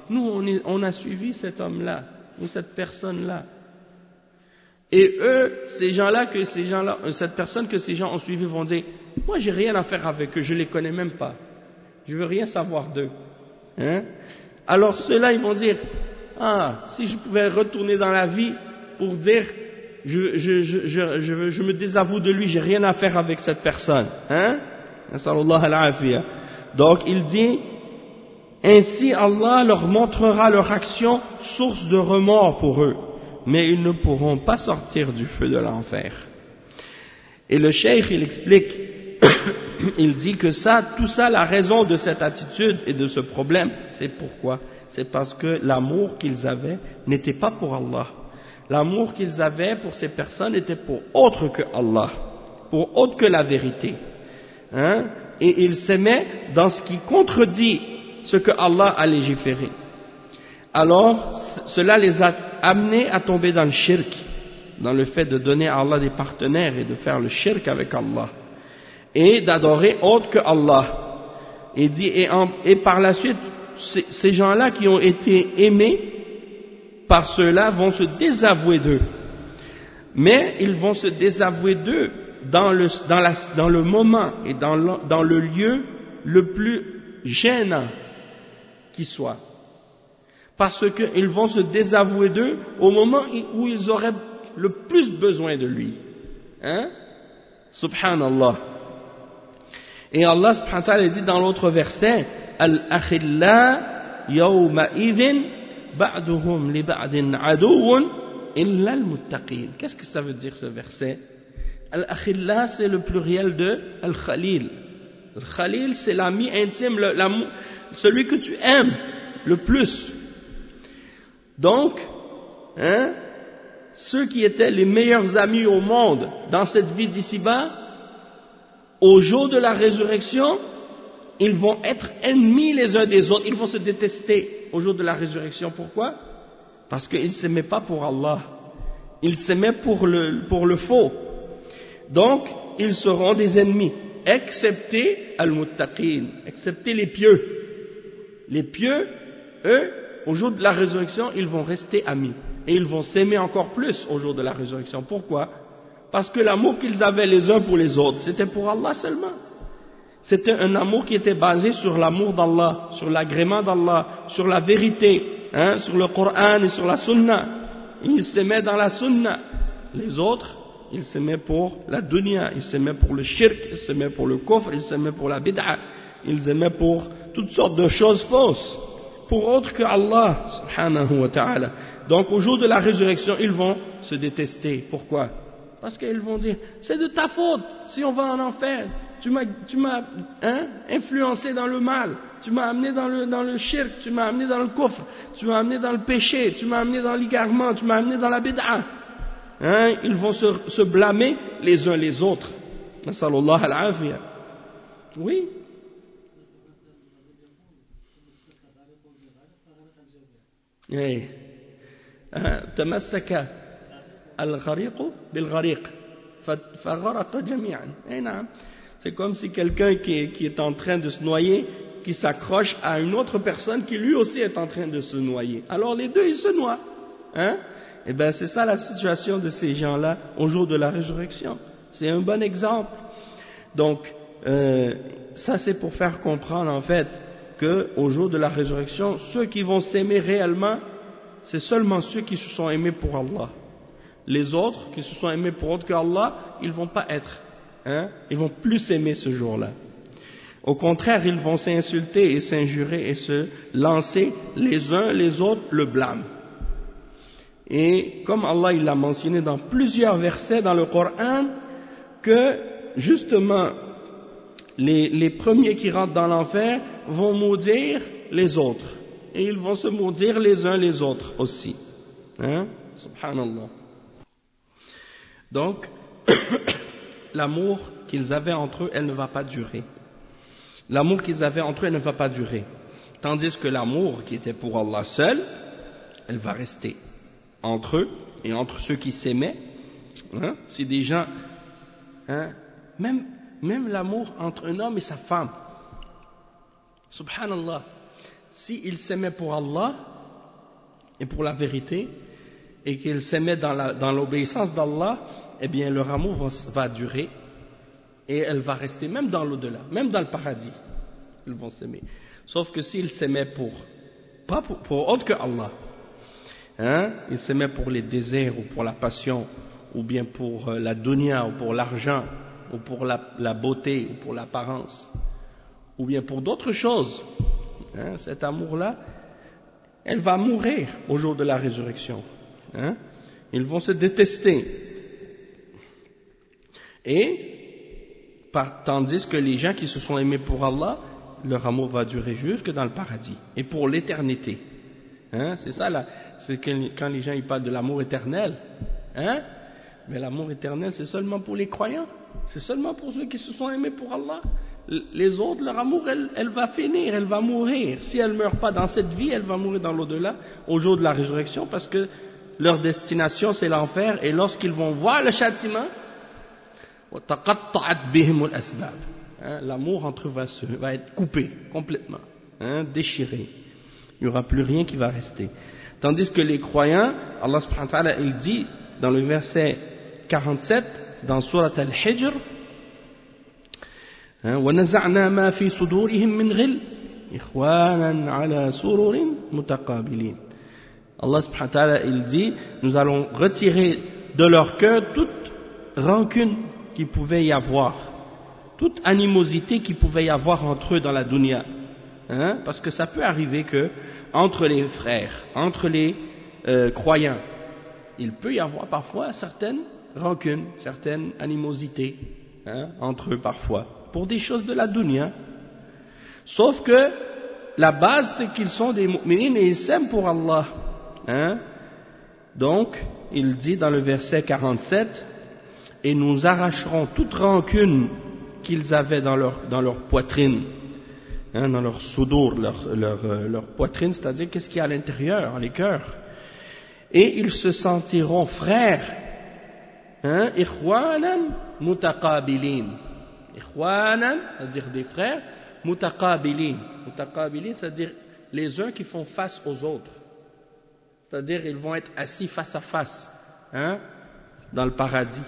nous on a suivi cet homme-là ou cette personne-là. Et eux, cette personne que ces gens ont suivi vont dire: moi j'ai rien à faire avec eux, je les connais même pas, je veux rien savoir d'eux. Alors ceux-là, ils vont dire: ah, si je pouvais retourner dans la vie pour dire je me désavoue de lui, j'ai rien à faire avec cette personne. Donc il dit: ainsi Allah leur montrera leur action source de remords pour eux, mais ils ne pourront pas sortir du feu de l'enfer. Et le cheikh, il explique il dit que ça, tout ça, la raison de cette attitude et de ce problème, c'est pourquoi? C'est parce que l'amour qu'ils avaient n'était pas pour Allah. L'amour qu'ils avaient pour ces personnes était pour autre que Allah, pour autre que la vérité. Hein? Et ils s'aimaient dans ce qui contredit ce que Allah a légiféré. Alors, cela les a amenés à tomber dans le shirk, dans le fait de donner à Allah des partenaires et de faire le shirk avec Allah, et d'adorer autre que Allah. Et dit, et par la suite, ces gens-là qui ont été aimés par ceux-là vont se désavouer d'eux. Mais ils vont se désavouer d'eux dans le moment et dans le lieu le plus gênant qui soit. Parce qu'ils vont se désavouer d'eux au moment où ils auraient le plus besoin de lui. Hein? Subhanallah. Et Allah subhanahu wa ta'ala dit dans l'autre verset, Al-akhilla yawma idhin ba'duhum li ba'din aduwwun illa al-muttaqin. Qu'est-ce que ça veut dire ce verset? Al-akhilla, c'est le pluriel de Al-Khalil. Al-Khalil, c'est l'ami intime, celui que tu aimes le plus. Donc, hein, ceux qui étaient les meilleurs amis au monde dans cette vie d'ici-bas, au jour de la résurrection, ils vont être ennemis les uns des autres, ils vont se détester au jour de la résurrection. Pourquoi? Parce qu'ils ne s'aimaient pas pour Allah, ils s'aimaient pour le faux. Donc, ils seront des ennemis, excepté al-muttaqin, excepté les pieux. Les pieux, eux, au jour de la résurrection, ils vont rester amis. Et ils vont s'aimer encore plus au jour de la résurrection. Pourquoi? Parce que l'amour qu'ils avaient les uns pour les autres, c'était pour Allah seulement. C'était un amour qui était basé sur l'amour d'Allah, sur l'agrément d'Allah, sur la vérité, hein, sur le Coran et sur la Sunna. Ils s'aimaient dans la Sunna. Les autres, ils s'aimaient pour la dunya, ils s'aimaient pour le shirk, ils s'aimaient pour le kufr, ils s'aimaient pour la bid'a, ils aimaient pour toutes sortes de choses fausses, pour autre que Allah, subhanahu wa ta'ala. Donc au jour de la résurrection, ils vont se détester. Pourquoi? Parce qu'ils vont dire, c'est de ta faute si on va en enfer. Tu m'as influencé dans le mal, tu m'as amené dans le shirk, tu m'as amené dans le kufr, tu m'as amené dans le péché, tu m'as amené dans l'égarement, tu m'as amené dans la bid'a. Hein, ils vont se blâmer les uns les autres. Nasallallahu al-afiyah. Oui. Oui. تمسك الغريق بالغريق فغرق جميعا. C'est comme si quelqu'un qui est en train de se noyer, qui s'accroche à une autre personne qui lui aussi est en train de se noyer. Alors les deux, ils se noient. Hein? Et bien c'est ça la situation de ces gens-là au jour de la résurrection. C'est un bon exemple. Donc, ça c'est pour faire comprendre en fait qu'au jour de la résurrection, ceux qui vont s'aimer réellement, c'est seulement ceux qui se sont aimés pour Allah. Les autres qui se sont aimés pour autre qu'Allah, ils vont pas être, ils vont plus s'aimer ce jour-là. Au contraire, ils vont s'insulter et s'injurer et se lancer les uns les autres le blâme. Et comme Allah il l'a mentionné dans plusieurs versets dans le Coran, que justement les premiers qui rentrent dans l'enfer vont maudire les autres. Et ils vont se maudire les uns les autres aussi. Subhanallah. Donc, l'amour qu'ils avaient entre eux, elle ne va pas durer. L'amour qu'ils avaient entre eux, elle ne va pas durer. Tandis que l'amour qui était pour Allah seul, elle va rester entre eux et entre ceux qui s'aimaient. C'est des gens, même l'amour entre un homme et sa femme. Subhanallah. S'ils s'aimaient pour Allah et pour la vérité, et qu'ils s'aimaient dans l'obéissance d'Allah, eh bien leur amour va durer, et elle va rester même dans l'au-delà, même dans le paradis, ils vont s'aimer. Sauf que s'ils s'aimaient pas pour autre que Allah, ils s'aimaient pour les désirs, ou pour la passion, ou bien pour la dunya, ou pour l'argent, ou pour la beauté, ou pour l'apparence, ou bien pour d'autres choses, cet amour-là, elle va mourir au jour de la résurrection. Ils vont se détester. Et tandis que les gens qui se sont aimés pour Allah, leur amour va durer jusque dans le paradis et pour l'éternité. Hein? C'est ça là, c'est quand les gens ils parlent de l'amour éternel, hein? Mais l'amour éternel c'est seulement pour les croyants, c'est seulement pour ceux qui se sont aimés pour Allah. Les autres, leur amour, elle va finir, elle va mourir. Si elle ne meurt pas dans cette vie, elle va mourir dans l'au-delà, au jour de la résurrection, parce que leur destination c'est l'enfer, et lorsqu'ils vont voir le châtiment, l'amour entre eux va être coupé complètement, hein, déchiré. Il n'y aura plus rien qui va rester. Tandis que les croyants, Allah subhanahu wa ta'ala, il dit dans le verset 47, dans Surat Al-Hijr, وَنَزَعْنَا مَا فِي صُدُورِهِمْ مِنْ غِلٍّ إِخْوَانًا عَلَى سُرُرٍ مُتَقَابِلِينَ. Allah subhanahu wa ta'ala, il dit, nous allons retirer de leur cœur toute rancune qu'il pouvait y avoir, toute animosité qu'il pouvait y avoir entre eux dans la dunya. Hein? Parce que ça peut arriver que, entre les frères, entre les croyants, il peut y avoir parfois certaines rancunes, certaines animosités, hein, entre eux parfois, pour des choses de la dunya. Sauf que la base c'est qu'ils sont des mu'minines et ils s'aiment pour Allah. Hein? Donc, il dit dans le verset 47, et nous arracherons toute rancune qu'ils avaient dans leur poitrine, hein, dans leur sudur, leur poitrine, c'est-à-dire qu'est-ce qu'il y a à l'intérieur, les cœurs. Et ils se sentiront frères, hein, ikhwanan mutaqabilin. Ikhwanan, c'est-à-dire des frères, mutaqabilin. Mutaqabilin, c'est-à-dire les uns qui font face aux autres. C'est-à-dire ils vont être assis face à face, hein, dans le paradis.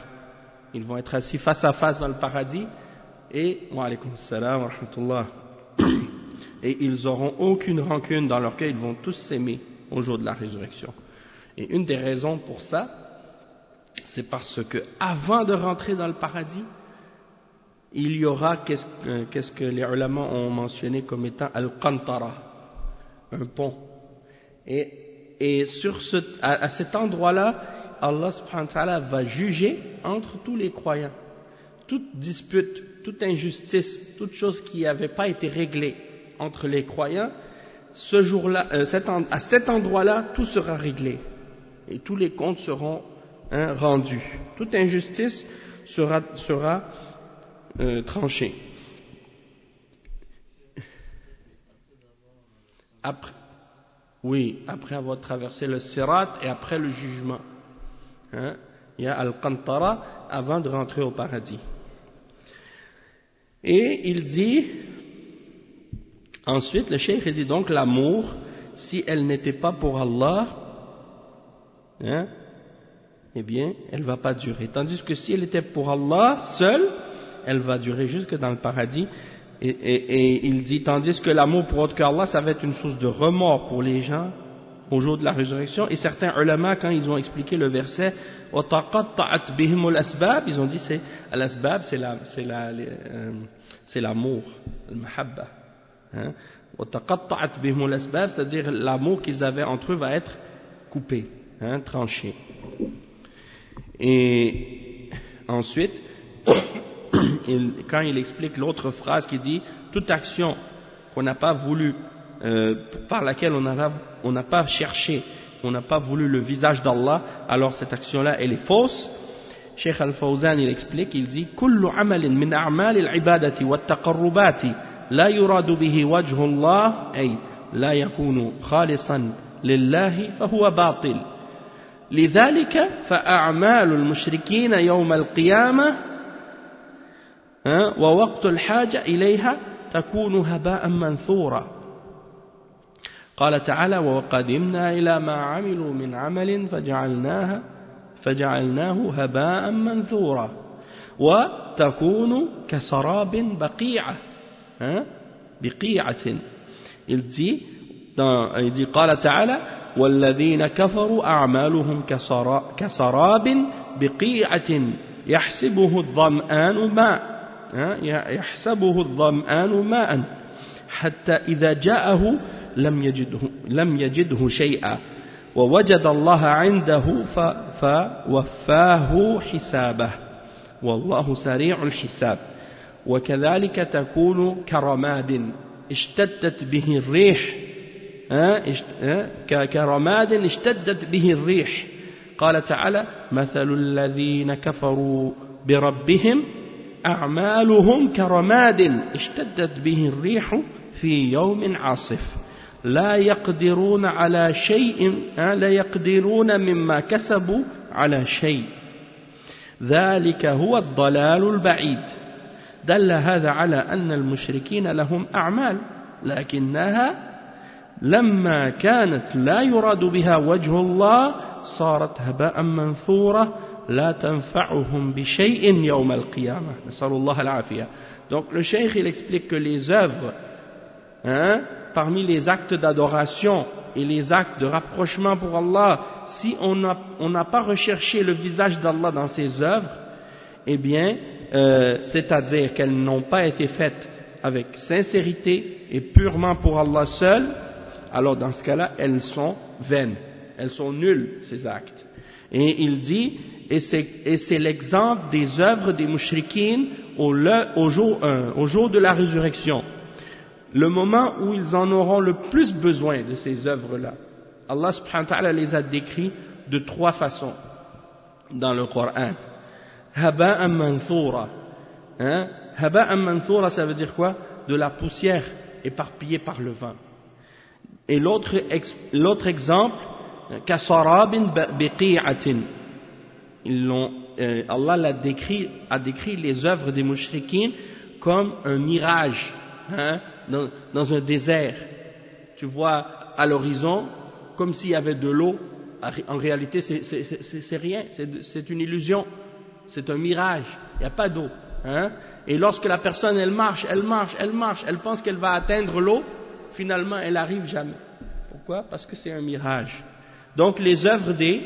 Ils vont être assis face à face dans le paradis et, wa alaykum assalam wa rahmatullah, et ils auront aucune rancune dans leur cœur, ils vont tous s'aimer au jour de la résurrection. Et une des raisons pour ça, c'est parce que avant de rentrer dans le paradis, il y aura qu'est-ce que les ulama ont mentionné comme étant al-qantara, un pont. Et à cet endroit-là, Allah subhanahu wa ta'ala va juger entre tous les croyants. Toute dispute, toute injustice, toute chose qui n'avait pas été réglée entre les croyants, ce jour-là, à cet endroit-là, tout sera réglé. Et tous les comptes seront, hein, rendus. Toute injustice sera tranchée. Après avoir traversé le sirat et après le jugement. Hein? Il y a al-qantara avant de rentrer au paradis. Et il dit, ensuite le cheikh dit donc l'amour, si elle n'était pas pour Allah, hein, eh bien elle ne va pas durer. Tandis que si elle était pour Allah seule, elle va durer jusque dans le paradis. Et il dit, tandis que l'amour pour autre qu'Allah, ça va être une source de remords pour les gens au jour de la résurrection. Et certains ulama, quand ils ont expliqué le verset, وَتَقَطَّعَتْ بِهِمُ الْأَسْبَابِ, ils ont dit, l'asbab, c'est l'amour, al-mahabba. Hein? وَتَقَطَّعَتْ بِهِمُ الْأَسْبَابِ, c'est-à-dire l'amour qu'ils avaient entre eux va être coupé, hein, tranché. Et ensuite, quand il explique l'autre phrase qui dit toute action qu'on n'a pas voulu, par laquelle on n'a pas cherché, on n'a pas voulu le visage d'Allah, alors cette action-là elle est fausse. Cheikh Al-Fawzan il explique, il dit kullu amalin min a'mal al-ibadati wa at-taqarrubati la yuradu bihi wajhu Allah ay la yakunu khalisan lillahi fa huwa batil. لذلك فأعمال المشركين يوم القيامة ووقت الحاجة إليها تكون هباء منثورا. قال تعالى وقدمنا إلى ما عملوا من عمل فجعلناه هباء منثورا وتكون كسراب بقيعة. Il dit قال تعالى والذين كفروا أعمالهم كسراب بقيعة يحسبه الظمآن ماء حتى إذا جاءه لم يجده شيئا ووجد الله عنده فوفاه حسابه والله سريع الحساب وكذلك تكون كرماد اشتدت به الريح كرماد اشتدت به الريح. قال تعالى مثل الذين كفروا بربهم أعمالهم كرماد اشتدت به الريح في يوم عاصف لا يقدرون على شيء لا يقدرون مما كسبوا على شيء ذلك هو الضلال البعيد. دل هذا على أن المشركين لهم أعمال لكنها لما كانت لا يراد بها وجه الله صارت هباء منثورة لا تنفعهم بشيء يوم القيامة. نسأل الله العافية. Donc le cheikh il explique que les œuvres parmi les actes d'adoration et les actes de rapprochement pour Allah, si on n'a pas recherché le visage d'Allah dans ces œuvres, eh bien c'est-à-dire qu'elles n'ont pas été faites avec sincérité et purement pour Allah seul, alors dans ce cas-là, elles sont vaines, elles sont nulles, ces actes. Et il dit, et c'est l'exemple des œuvres des mushrikines au jour de la résurrection, le moment où ils en auront le plus besoin de ces œuvres-là. Allah subhanahu wa ta'ala les a décrits de 3 façons dans le Coran. Haba'an manthura. Haba'an manthura, ça veut dire quoi? De la poussière éparpillée par le vent. Et l'autre exemple, kasarabin biqi'atin. Allah a décrit les œuvres des mushrikines comme un mirage, dans un désert. Tu vois à l'horizon comme s'il y avait de l'eau. En réalité, c'est rien, c'est une illusion, c'est un mirage. Il n'y a pas d'eau. Et lorsque la personne elle marche, elle pense qu'elle va atteindre l'eau. Finalement, elle n'arrive jamais. Pourquoi? Parce que c'est un mirage. Donc, les œuvres des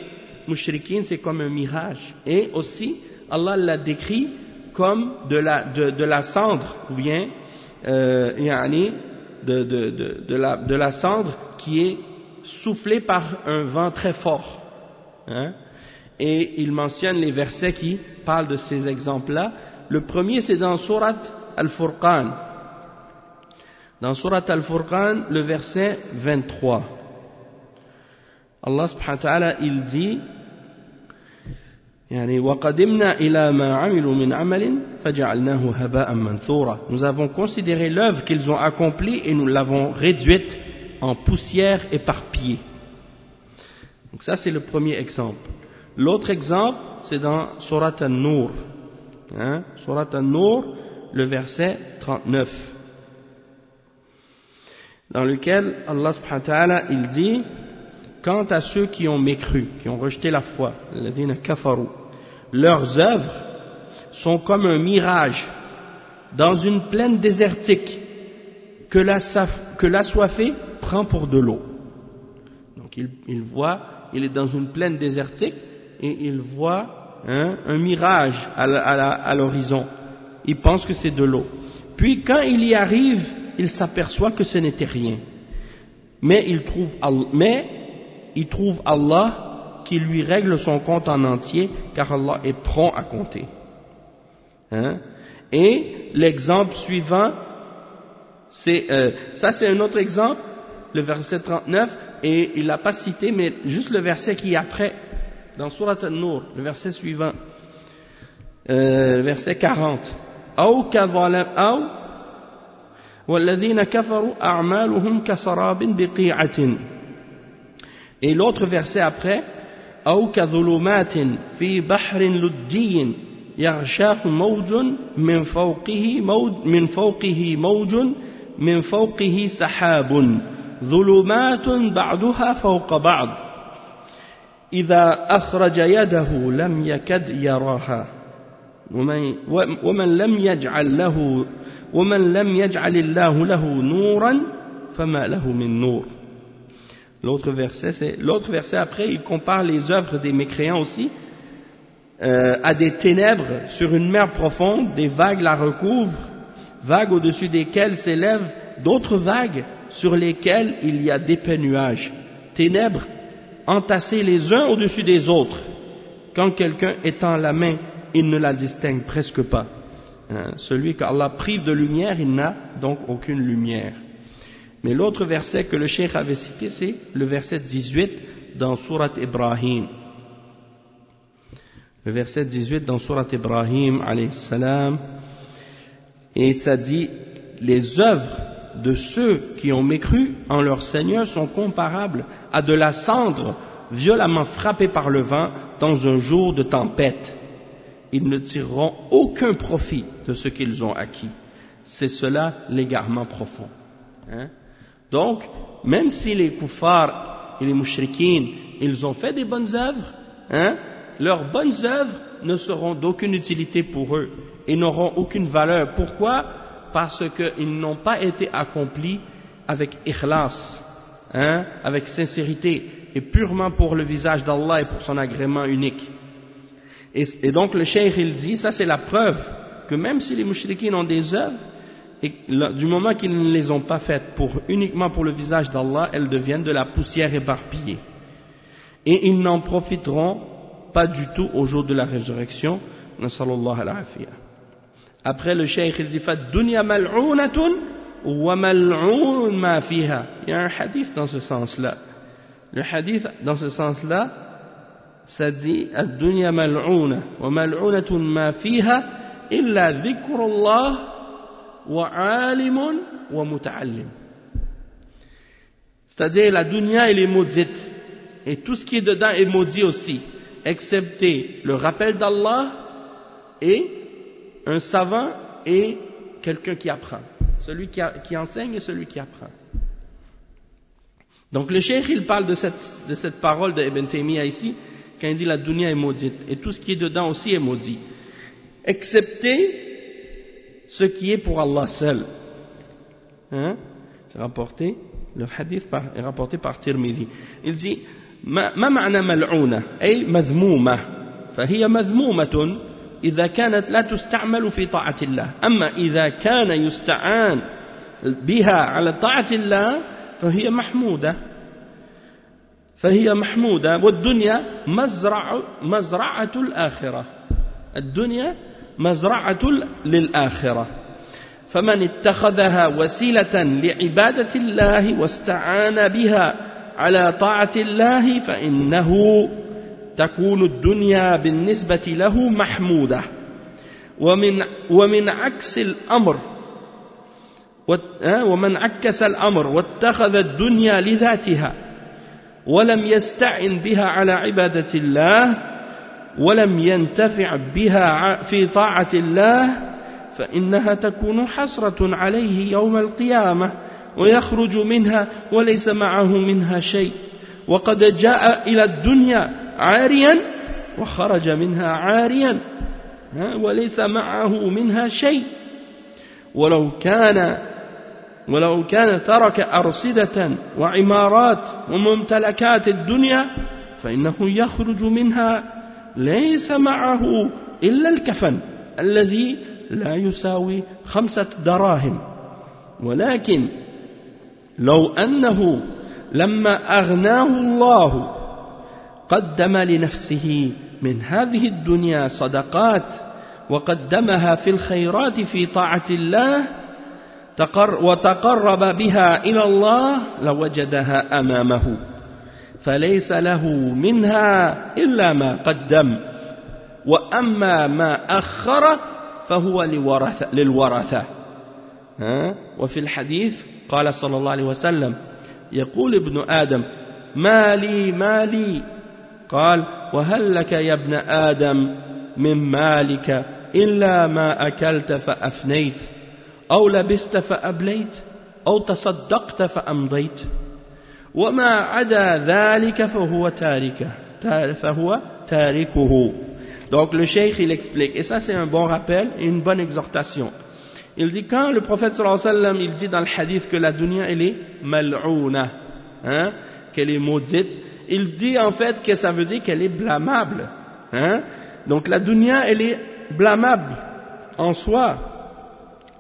mushrikines, c'est comme un mirage. Et aussi, Allah l'a décrit comme de la cendre, ou bien de la cendre qui est soufflée par un vent très fort. Et il mentionne les versets qui parlent de ces exemples-là. Le premier, c'est dans Surat Al-Furqan. Dans Surat Al-Furqan, le verset 23. Allah subhanahu wa ta'ala, il dit وَقَدِمْنَا إِلَى مَا عَمِلُوا مِنْ عَمَلٍ فَجَعَلْنَاهُ هَبَاءً مَنْثُورًا. Nous avons considéré l'œuvre qu'ils ont accomplie et nous l'avons réduite en poussière éparpillée. Donc ça, c'est le premier exemple. L'autre exemple, c'est dans Surat An-Nur. Surat An-Nur, le verset 39. Dans lequel Allah subhanahu wa ta'ala, il dit quant à ceux qui ont mécru, qui ont rejeté la foi, alladhina kafaru, leurs œuvres sont comme un mirage dans une plaine désertique que l'assoiffé prend pour de l'eau. Donc il est dans une plaine désertique et il voit un mirage à l'horizon. Il pense que c'est de l'eau. Puis quand il y arrive, il s'aperçoit que ce n'était rien. Mais il trouve Allah qui lui règle son compte en entier, car Allah est prompt à compter. Et l'exemple suivant, c'est un autre exemple, le verset 39, et il l'a pas cité, mais juste le verset qui est après, dans Surat An-Nur, le verset suivant, verset 40. وَالَّذِينَ كَفَرُوا أَعْمَالُهُمْ كَسَرَابٍ بِقِيعَةٍ. Et l'autre verset après, أَوْ كَظُلُمَاتٍ فِي بَحْرٍ لُجِّيٍّ يَغْشَاهُ مَوْجٌ مِنْ فَوْقِهِ مَوْجٌ مِنْ فَوْقِهِ سَحَابٌ ظُلُمَاتٌ بَعْضُهَا فَوْقَ بَعْضٍ إِذَا أَخْرَجَ يَدَهُ لَمْ يَكَدْ يَرَاهَا وَمَنْ لَمْ يَجْعَلِ اللَّهُ لَهُ نُورًا فَمَا لَهُ مِنْ نُورٍ. L'autre verset après, il compare les œuvres des mécréants aussi à des ténèbres sur une mer profonde, des vagues la recouvrent, vagues au-dessus desquelles s'élèvent d'autres vagues sur lesquelles il y a d'épais nuages, ténèbres entassés les uns au-dessus des autres. Quand quelqu'un étend la main, il ne la distingue presque pas. Celui qu'Allah prive de lumière, il n'a donc aucune lumière. Mais l'autre verset que le cheikh avait cité, c'est le verset 18 dans Surat Ibrahim. Le verset 18 dans Surat Ibrahim, alayhi salam, et ça dit, les œuvres de ceux qui ont mécru en leur Seigneur sont comparables à de la cendre violemment frappée par le vent dans un jour de tempête. Ils ne tireront aucun profit de ce qu'ils ont acquis. C'est cela l'égarement profond. Donc, même si les kuffars et les mushrikines, ils ont fait des bonnes œuvres, leurs bonnes œuvres ne seront d'aucune utilité pour eux et n'auront aucune valeur. Pourquoi? Parce qu'ils n'ont pas été accomplis avec ikhlas, avec sincérité et purement pour le visage d'Allah et pour son agrément unique. Et donc le cheikh il dit, ça c'est la preuve que même si les mushrikines ont des œuvres, et du moment qu'ils ne les ont pas faites uniquement pour le visage d'Allah, elles deviennent de la poussière éparpillée. Et ils n'en profiteront pas du tout au jour de la résurrection. Nasallallahu al-afiyah. Après le cheikh il dit, فَالدُّنْيَا مَلْعُونَةٌ وَمَلْعُونٌ مَا فِيهَا. Il y a un hadith dans ce sens-là. Le hadith dans ce sens-là, ça dit الدنيا ملعونة وملعونة ما فيها إلا ذكر الله وعالم ومتعلم. C'est-à-dire la dunya elle est maudite et tout ce qui est dedans est maudit aussi, excepté le rappel d'Allah et un savant et quelqu'un qui apprend, celui qui enseigne et celui qui apprend. Donc le cheikh il parle de cette parole de Ibn Taymiyyah ici, quand il dit la dunya est maudite, et tout ce qui est dedans aussi est maudit, excepté ce qui est pour Allah seul. C'est rapporté, le hadith est rapporté par Tirmidhi. Il dit, ما معنى ملعونة أي مذمومة فهي مذمومة إذا كانت لا تستعمل في طاعة الله أما إذا كان يستعان بها على طاعة الله فهي محمودة والدنيا مزرعة الآخرة. الدنيا مزرعة للآخرة فمن اتخذها وسيلة لعبادة الله واستعان بها على طاعة الله فإنه تكون الدنيا بالنسبة له محمودة. ومن عكس الأمر ومن عكس الأمر واتخذ الدنيا لذاتها ولم يستعن بها على عبادة الله ولم ينتفع بها في طاعة الله فإنها تكون حسرة عليه يوم القيامة ويخرج منها وليس معه منها شيء وقد جاء إلى الدنيا عاريا وخرج منها عاريا وليس معه منها شيء ولو كان ترك أرصدة وعمارات وممتلكات الدنيا فإنه يخرج منها ليس معه إلا الكفن الذي لا يساوي 5 دراهم ولكن لو أنه لما أغناه الله قدم لنفسه من هذه الدنيا صدقات وقدمها في الخيرات في طاعة الله وتقرب بها إلى الله لوجدها أمامه فليس له منها إلا ما قدم وأما ما أخر فهو للورثة. وفي الحديث قال صلى الله عليه وسلم يقول ابن آدم مالي قال وهل لك يا ابن آدم من مالك إلا ما أكلت فأفنيت أو لبست فأبليت أو تصدقت فأمضيت وما عدا ذلك فهو تاركه. Donc le cheikh il explique, et ça c'est un bon rappel et une bonne exhortation. Il dit quand le prophète sallallahu alayhi wa sallam il dit dans le hadith que la dunya elle est mal'ouna, qu'elle est maudite, il dit en fait que ça veut dire qu'elle est blâmable. Donc la dunya elle est blâmable en soi.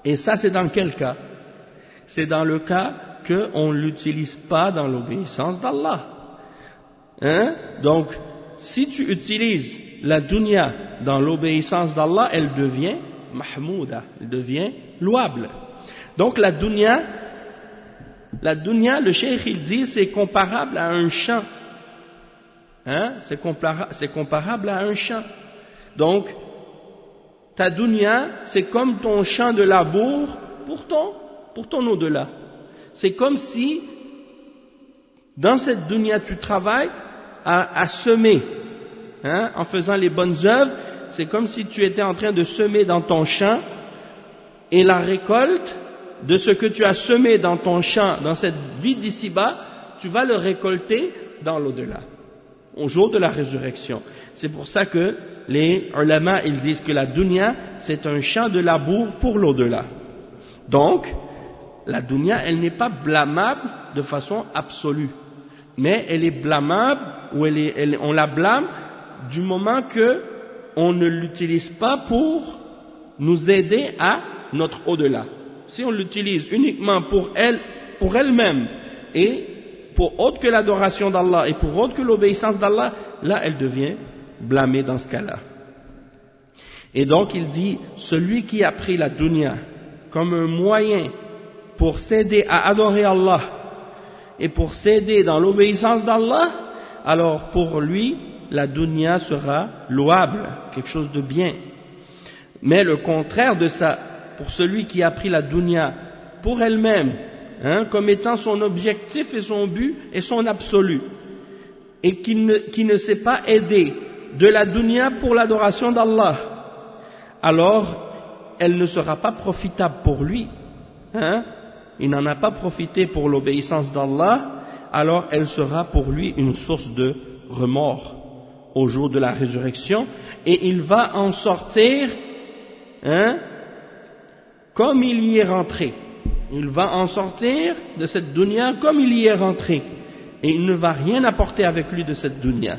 Et ça c'est dans quel cas? C'est dans le cas qu'on ne l'utilise pas dans l'obéissance d'Allah. Donc si tu utilises la dunya dans l'obéissance d'Allah, elle devient mahmouda, elle devient louable. Donc la dunya, le cheikh il dit, c'est comparable à un champ. Hein? C'est comparable à un champ. Donc, ta dunya, c'est comme ton champ de labour pour ton au-delà. C'est comme si, dans cette dunya, tu travailles à semer, hein, en faisant les bonnes œuvres. C'est comme si tu étais en train de semer dans ton champ, et la récolte de ce que tu as semé dans ton champ, dans cette vie d'ici-bas, tu vas le récolter dans l'au-delà, au jour de la résurrection. C'est pour ça que les ulama, ils disent que la dunya, c'est un champ de labour pour l'au-delà. Donc, la dunya, elle n'est pas blâmable de façon absolue, mais elle est blâmable, ou on la blâme du moment que on ne l'utilise pas pour nous aider à notre au-delà. Si on l'utilise uniquement pour elle-même, et pour autre que l'adoration d'Allah, et pour autre que l'obéissance d'Allah, là, elle devient blâmée dans ce cas-là. Et donc, il dit, celui qui a pris la dunya comme un moyen pour s'aider à adorer Allah, et pour s'aider dans l'obéissance d'Allah, alors pour lui, la dunya sera louable, quelque chose de bien. Mais le contraire de ça, pour celui qui a pris la dunya pour elle-même, hein, comme étant son objectif et son but et son absolu, et qui ne s'est pas aidé de la dunya pour l'adoration d'Allah, alors elle ne sera pas profitable pour lui, hein, il n'en a pas profité pour l'obéissance d'Allah, alors elle sera pour lui une source de remords au jour de la résurrection, et il va en sortir, hein, comme il y est rentré. Il va en sortir de cette dunya comme il y est rentré, et il ne va rien apporter avec lui de cette dunya.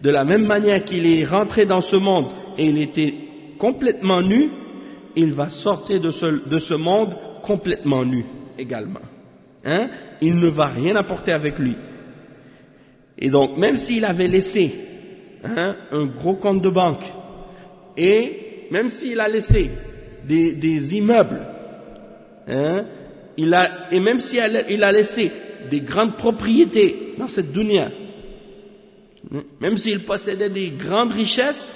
De la même manière qu'il est rentré dans ce monde et il était complètement nu, il va sortir de ce monde complètement nu également. Hein? Il ne va rien apporter avec lui. Et donc, même s'il avait laissé, hein, un gros compte de banque, et même s'il a laissé des immeubles, hein, et même s'il a laissé des grandes propriétés dans cette dunya, même s'il possédait des grandes richesses,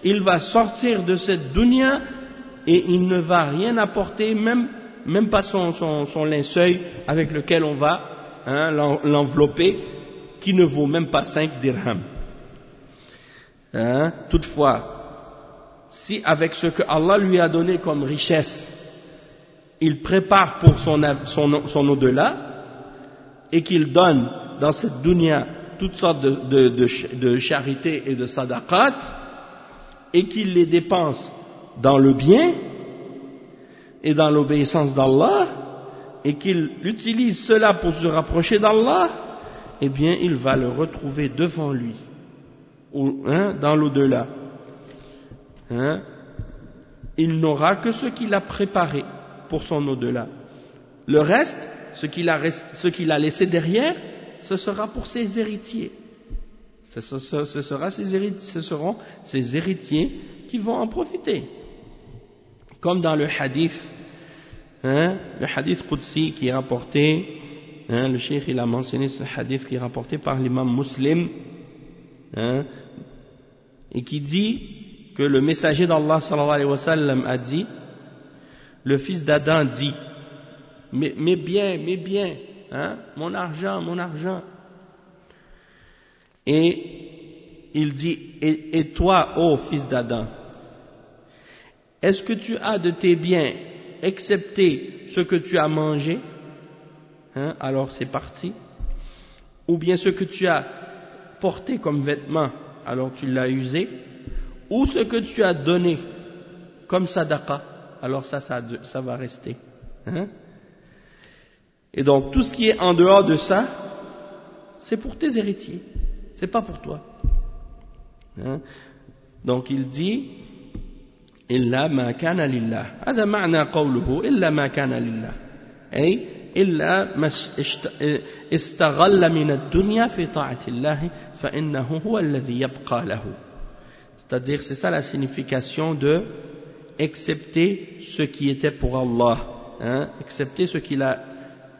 il va sortir de cette dunya et il ne va rien apporter, même pas son linceul avec lequel on va, hein, l'envelopper, qui ne vaut même pas 5 dirhams. Hein? Toutefois, si avec ce que Allah lui a donné comme richesse, il prépare pour son au-delà, et qu'il donne dans cette dunya toutes sortes de charités et de sadaqat, et qu'il les dépense dans le bien et dans l'obéissance d'Allah, et qu'il utilise cela pour se rapprocher d'Allah, eh bien il va le retrouver devant lui, hein, dans l'au-delà. Hein? Il n'aura que ce qu'il a préparé pour son au-delà. Le reste, ce qu'il a laissé derrière, ce sera pour ses héritiers. Ce seront ses héritiers qui vont en profiter. Comme dans le hadith, hein, le hadith Qudsi qui est rapporté, hein, le cheikh il a mentionné ce hadith qui est rapporté par l'imam Muslim, hein, et qui dit que le messager d'Allah sallallahu alayhi wa sallam a dit, le fils d'Adam dit, mes biens, hein, mon argent. Et il dit, et toi, ô fils d'Adam, est-ce que tu as de tes biens, excepté ce que tu as mangé, hein, alors c'est parti, ou bien ce que tu as porté comme vêtement, alors tu l'as usé, ou ce que tu as donné comme sadaqa, alors ça va rester. Hein? Et donc tout ce qui est en dehors de ça, c'est pour tes héritiers, c'est pas pour toi. Hein? Donc il dit, إلا ما كان لله. هذا معنى قوله إلا ما كان لله. أي إلا ما استغل من الدنيا في طاعة الله فإنه هو الذي يبقى له. C'est-à-dire, c'est ça la signification de excepté ce qui était pour Allah, excepté ce qu'il a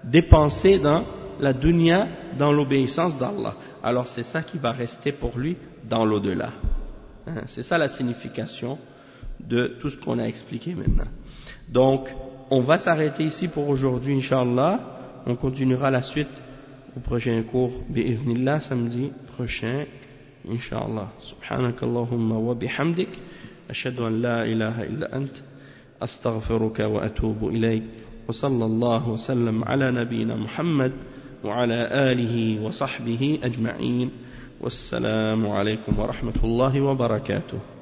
dépensé dans la dunya, dans l'obéissance d'Allah. Alors c'est ça qui va rester pour lui dans l'au-delà. C'est ça la signification de tout ce qu'on a expliqué maintenant. Donc, on va s'arrêter ici pour aujourd'hui, Inch'Allah. On continuera la suite au prochain cours, bi'idhnillah, samedi prochain, Inch'Allah. Subhanakallahumma wa bihamdik. Ashhadu an la ilaha illa ant. Astaghfiruka wa atubu ilayk. Wa sallallahu wa sallam ala nabiyyina Muhammad wa ala alihi wa sahbihi ajma'in. Wassalamu alaykum wa rahmatullahi wa barakatuh.